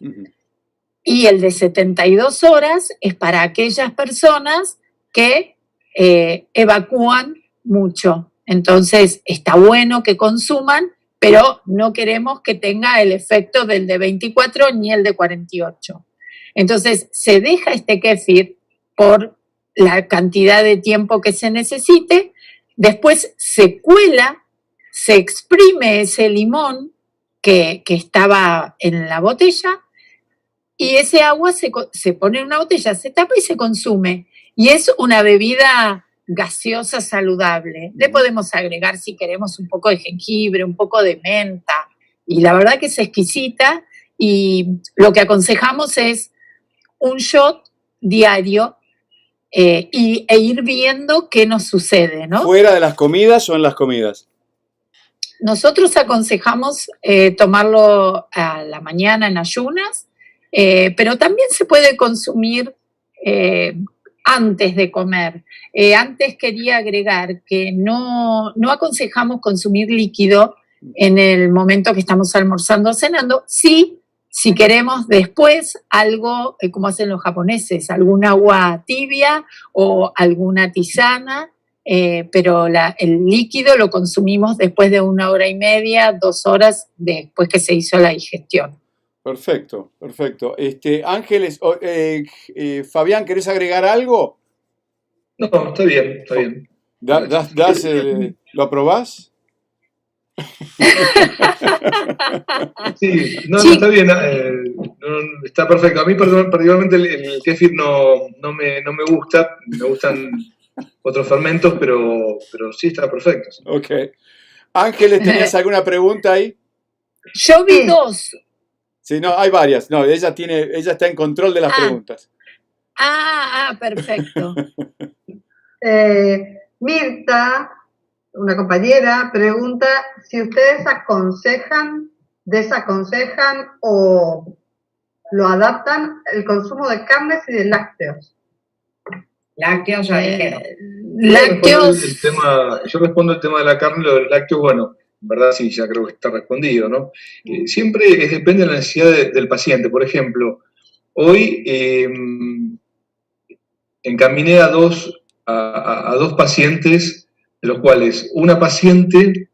S4: Y el de 72 horas es para aquellas personas que evacúan mucho. Entonces, está bueno que consuman, pero no queremos que tenga el efecto del de 24 ni el de 48. Entonces, se deja este kéfir por la cantidad de tiempo que se necesite, después se cuela, se exprime ese limón que estaba en la botella y ese agua se pone en una botella, se tapa y se consume. Y es una bebida gaseosa saludable. Le podemos agregar, si queremos, un poco de jengibre, un poco de menta. Y la verdad que es exquisita y lo que aconsejamos es un shot diario e ir viendo qué nos sucede, ¿no?
S2: ¿Fuera de las comidas o en las comidas?
S4: Nosotros aconsejamos tomarlo a la mañana en ayunas, pero también se puede consumir antes de comer. Antes quería agregar que no aconsejamos consumir líquido en el momento que estamos almorzando o cenando. Sí, si queremos después algo, como hacen los japoneses, algún agua tibia o alguna tisana, pero el líquido lo consumimos después de 1 hora y media, 2 horas después que se hizo la digestión.
S2: Perfecto, perfecto. Ángeles, Fabián, ¿querés agregar algo?
S5: No, está bien, está bien.
S2: ¿Lo aprobás?
S5: Sí, no, está bien, está perfecto. A mí particularmente el kéfir no me gusta, me gustan otros fermentos, pero sí está perfecto. Sí.
S2: Ok. Ángeles, ¿tenías alguna pregunta ahí?
S4: Yo vi 2.
S2: Sí, no, hay varias. No, ella está en control de las preguntas.
S4: Perfecto.
S6: Mirta, una compañera, pregunta si ustedes aconsejan, desaconsejan o lo adaptan el consumo de carnes y de lácteos.
S1: Lácteos ya dijeron.
S4: Lácteos.
S5: Yo respondo el tema de la carne, lo del lácteo, bueno, en verdad sí, ya creo que está respondido, ¿no? Siempre depende de la necesidad del paciente. Por ejemplo, hoy encaminé a dos pacientes, de los cuales una paciente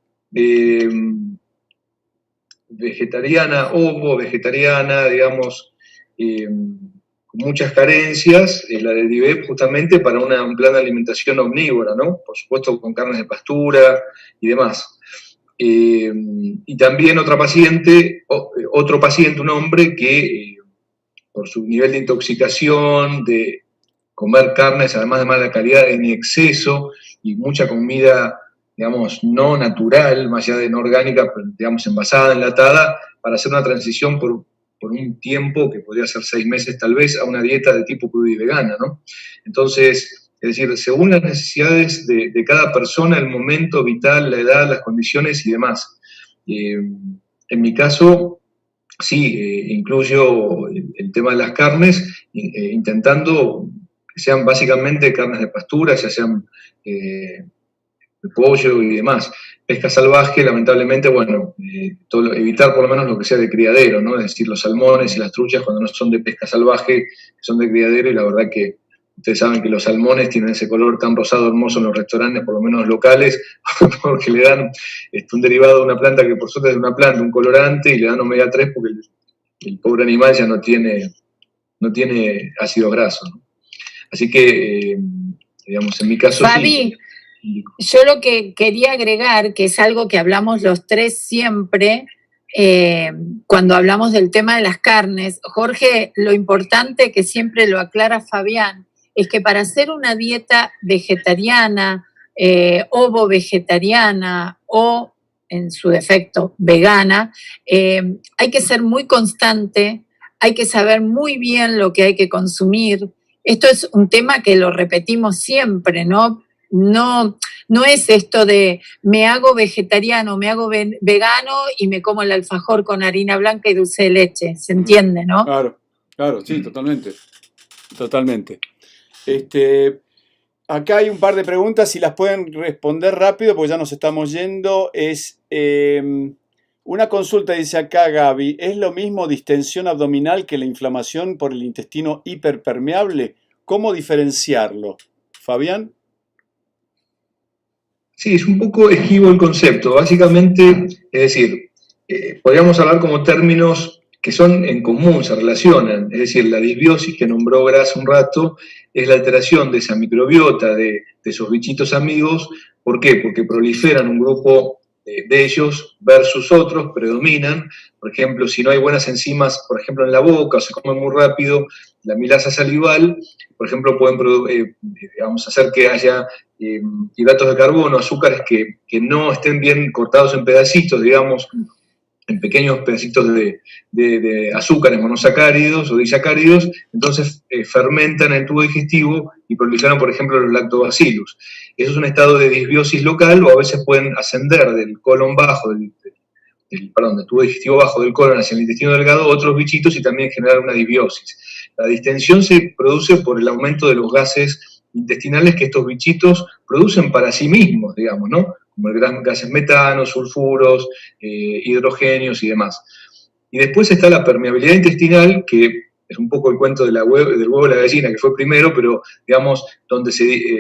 S5: vegetariana, ovo-vegetariana, digamos, con muchas carencias, la derivé justamente para un plan de alimentación omnívora, ¿no? Por supuesto con carnes de pastura y demás. Y también otro paciente, un hombre que por su nivel de intoxicación, de comer carnes además de mala calidad en exceso y mucha comida, digamos, no natural, más allá de no orgánica, pero, digamos, envasada, enlatada, para hacer una transición por un tiempo, que podría ser 6 meses tal vez, a una dieta de tipo crudo y vegana, ¿no? Entonces, es decir, según las necesidades de cada persona, el momento vital, la edad, las condiciones y demás. En mi caso, sí, incluyo el tema de las carnes, intentando que sean básicamente carnes de pastura, ya sean de pollo y demás. Pesca salvaje, lamentablemente, bueno, evitar por lo menos lo que sea de criadero, ¿no? Es decir, los salmones y las truchas cuando no son de pesca salvaje, son de criadero, y la verdad que ustedes saben que los salmones tienen ese color tan rosado hermoso en los restaurantes, por lo menos locales, porque le dan un derivado de una planta que por suerte es una planta, un colorante, y le dan omega 3 porque el pobre animal ya no tiene ácido graso, ¿no? Así que, digamos, en mi caso
S4: Fabi, sí. Yo lo que quería agregar, que es algo que hablamos los tres siempre, cuando hablamos del tema de las carnes, Jorge, lo importante que siempre lo aclara Fabián, es que para hacer una dieta vegetariana, ovo-vegetariana o, en su defecto, vegana, hay que ser muy constante, hay que saber muy bien lo que hay que consumir. Esto es un tema que lo repetimos siempre, ¿no? No es esto de me hago vegetariano, me hago vegano y me como el alfajor con harina blanca y dulce de leche, ¿se entiende, no?
S2: Claro, sí, totalmente. Acá hay un par de preguntas, si las pueden responder rápido porque ya nos estamos yendo. Es una consulta, dice acá Gaby, ¿es lo mismo distensión abdominal que la inflamación por el intestino hiperpermeable? ¿Cómo diferenciarlo? Fabián.
S5: Sí, es un poco esquivo el concepto. Básicamente, es decir, podríamos hablar como términos que son en común, se relacionan. Es decir, la disbiosis que nombró Gras un rato es la alteración de esa microbiota, de esos bichitos amigos. ¿Por qué? Porque proliferan un grupo de ellos versus otros, predominan. Por ejemplo, si no hay buenas enzimas, por ejemplo, en la boca, o se come muy rápido, la amilasa salival, por ejemplo, pueden hacer que haya hidratos de carbono, azúcares que no estén bien cortados en pedacitos, digamos, en pequeños pedacitos de azúcares monosacáridos o disacáridos, entonces fermentan el tubo digestivo y proliferan, por ejemplo, los lactobacillus. Eso es un estado de disbiosis local, o a veces pueden ascender del colon bajo, del tubo digestivo bajo del colon hacia el intestino delgado otros bichitos y también generar una disbiosis. La distensión se produce por el aumento de los gases intestinales que estos bichitos producen para sí mismos, digamos, ¿no? Como el gases metano, sulfuros, hidrogenios y demás. Y después está la permeabilidad intestinal, que es un poco el cuento del huevo y la gallina, que fue primero, pero digamos, donde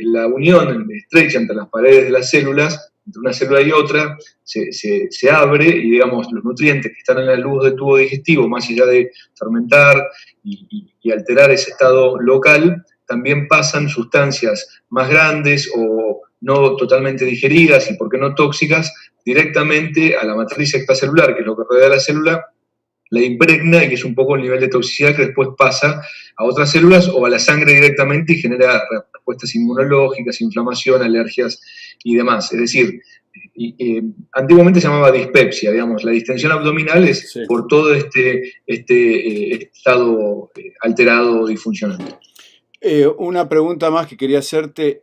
S5: la unión estrecha entre las paredes de las células, entre una célula y otra, se abre y digamos, los nutrientes que están en la luz del tubo digestivo, más allá de fermentar y alterar ese estado local, también pasan sustancias más grandes o no totalmente digeridas y por qué no tóxicas, directamente a la matriz extracelular, que es lo que rodea la célula, la impregna y que es un poco el nivel de toxicidad que después pasa a otras células o a la sangre directamente y genera respuestas inmunológicas, inflamación, alergias y demás. Es decir, antiguamente se llamaba dispepsia, digamos, la distensión abdominal es por todo este estado alterado o disfuncional.
S2: Una pregunta más que quería hacerte.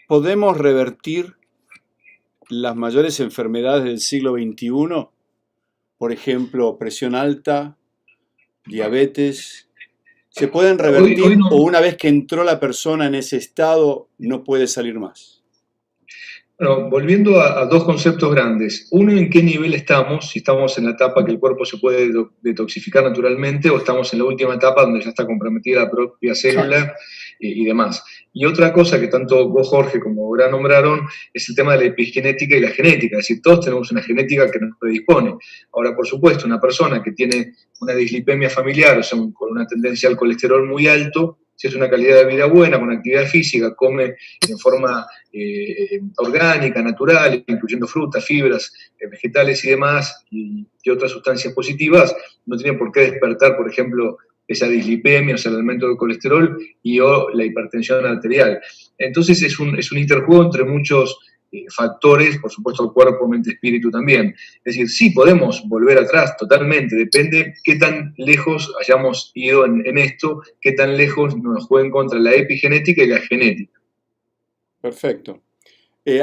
S2: ¿Podemos revertir las mayores enfermedades del siglo XXI? Por ejemplo, presión alta, diabetes. ¿Se pueden revertir
S5: Hoy no.
S2: o una vez que entró la persona en ese estado no puede salir más?
S5: Bueno, volviendo a dos conceptos grandes. Uno, ¿en qué nivel estamos? Si estamos en la etapa que el cuerpo se puede detoxificar naturalmente o estamos en la última etapa donde ya está comprometida la propia célula y demás. Y otra cosa que tanto vos, Jorge, como Gran nombraron, es el tema de la epigenética y la genética. Es decir, todos tenemos una genética que nos predispone. Ahora, por supuesto, una persona que tiene una dislipemia familiar, o sea, con una tendencia al colesterol muy alto, si es una calidad de vida buena, con actividad física, come en forma orgánica, natural, incluyendo frutas, fibras, vegetales y demás, y otras sustancias positivas, no tiene por qué despertar, por ejemplo, esa dislipemia, o sea, el aumento del colesterol o la hipertensión arterial. Entonces es un interjuego entre muchos factores, por supuesto, cuerpo, mente, espíritu también. Es decir, sí podemos volver atrás totalmente, depende qué tan lejos hayamos ido en esto, qué tan lejos nos jueguen contra la epigenética y la genética.
S2: Perfecto.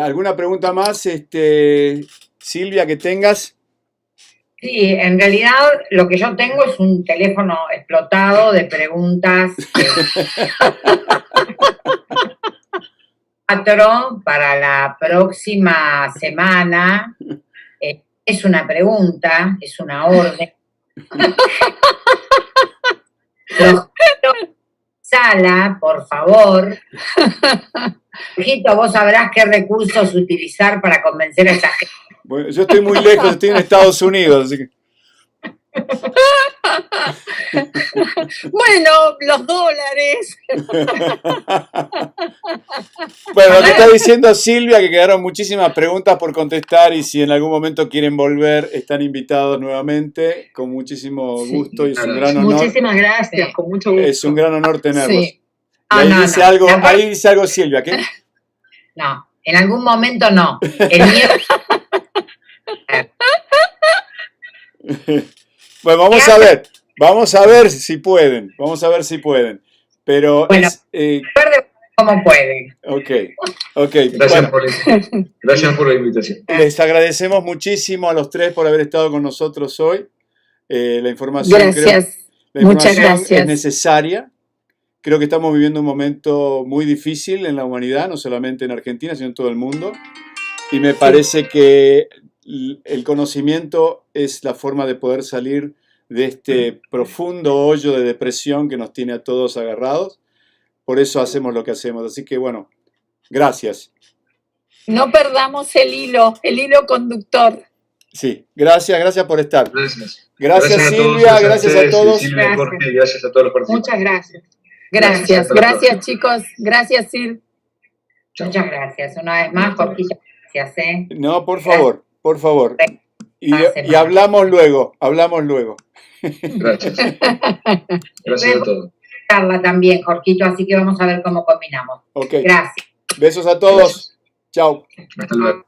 S2: ¿Alguna pregunta más, Silvia, que tengas?
S1: Sí, en realidad lo que yo tengo es un teléfono explotado de preguntas. Para la próxima semana. Es una pregunta, es una orden. Sala, por favor. Jorgito, vos sabrás qué recursos utilizar para convencer a esa gente.
S2: Bueno, yo estoy muy lejos, estoy en Estados Unidos, así que...
S4: Bueno, los dólares.
S2: Bueno, lo que está diciendo Silvia, que quedaron muchísimas preguntas por contestar y si en algún momento quieren volver, están invitados nuevamente, con muchísimo gusto y es un gran honor.
S3: Muchísimas gracias, con mucho gusto.
S2: Es un gran honor tenerlos.
S4: Sí.
S2: Ahí, ahí dice algo Silvia, ¿qué?
S1: No, en algún momento no. El miedo...
S2: Bueno, vamos a ver si pueden, pero
S1: bueno,
S2: es...
S1: ¿Cómo pueden?
S2: Ok.
S5: Gracias, bueno, gracias por la invitación.
S2: Les agradecemos muchísimo a los tres por haber estado con nosotros hoy. La información,
S4: gracias.
S2: Muchas
S4: gracias.
S2: Es necesaria. Creo que estamos viviendo un momento muy difícil en la humanidad, no solamente en Argentina, sino en todo el mundo. Y me parece que el conocimiento es la forma de poder salir de este profundo hoyo de depresión que nos tiene a todos agarrados. Por eso hacemos lo que hacemos. Así que, bueno, gracias.
S4: No perdamos el hilo conductor.
S2: Sí, gracias por estar.
S5: Gracias
S2: Silvia, gracias a todos.
S5: Silvia, Jorge, gracias a todos los participantes.
S3: Muchas gracias.
S4: Gracias chicos. Gracias, Sil.
S1: Muchas gracias. Una vez más, Jorgito, gracias.
S2: No, por favor. Y hablamos luego.
S5: Gracias. Gracias a todos.
S1: También, Jorgito, así que vamos a ver cómo combinamos.
S2: Ok.
S1: Gracias.
S2: Besos a todos. Chao.
S5: Hasta luego.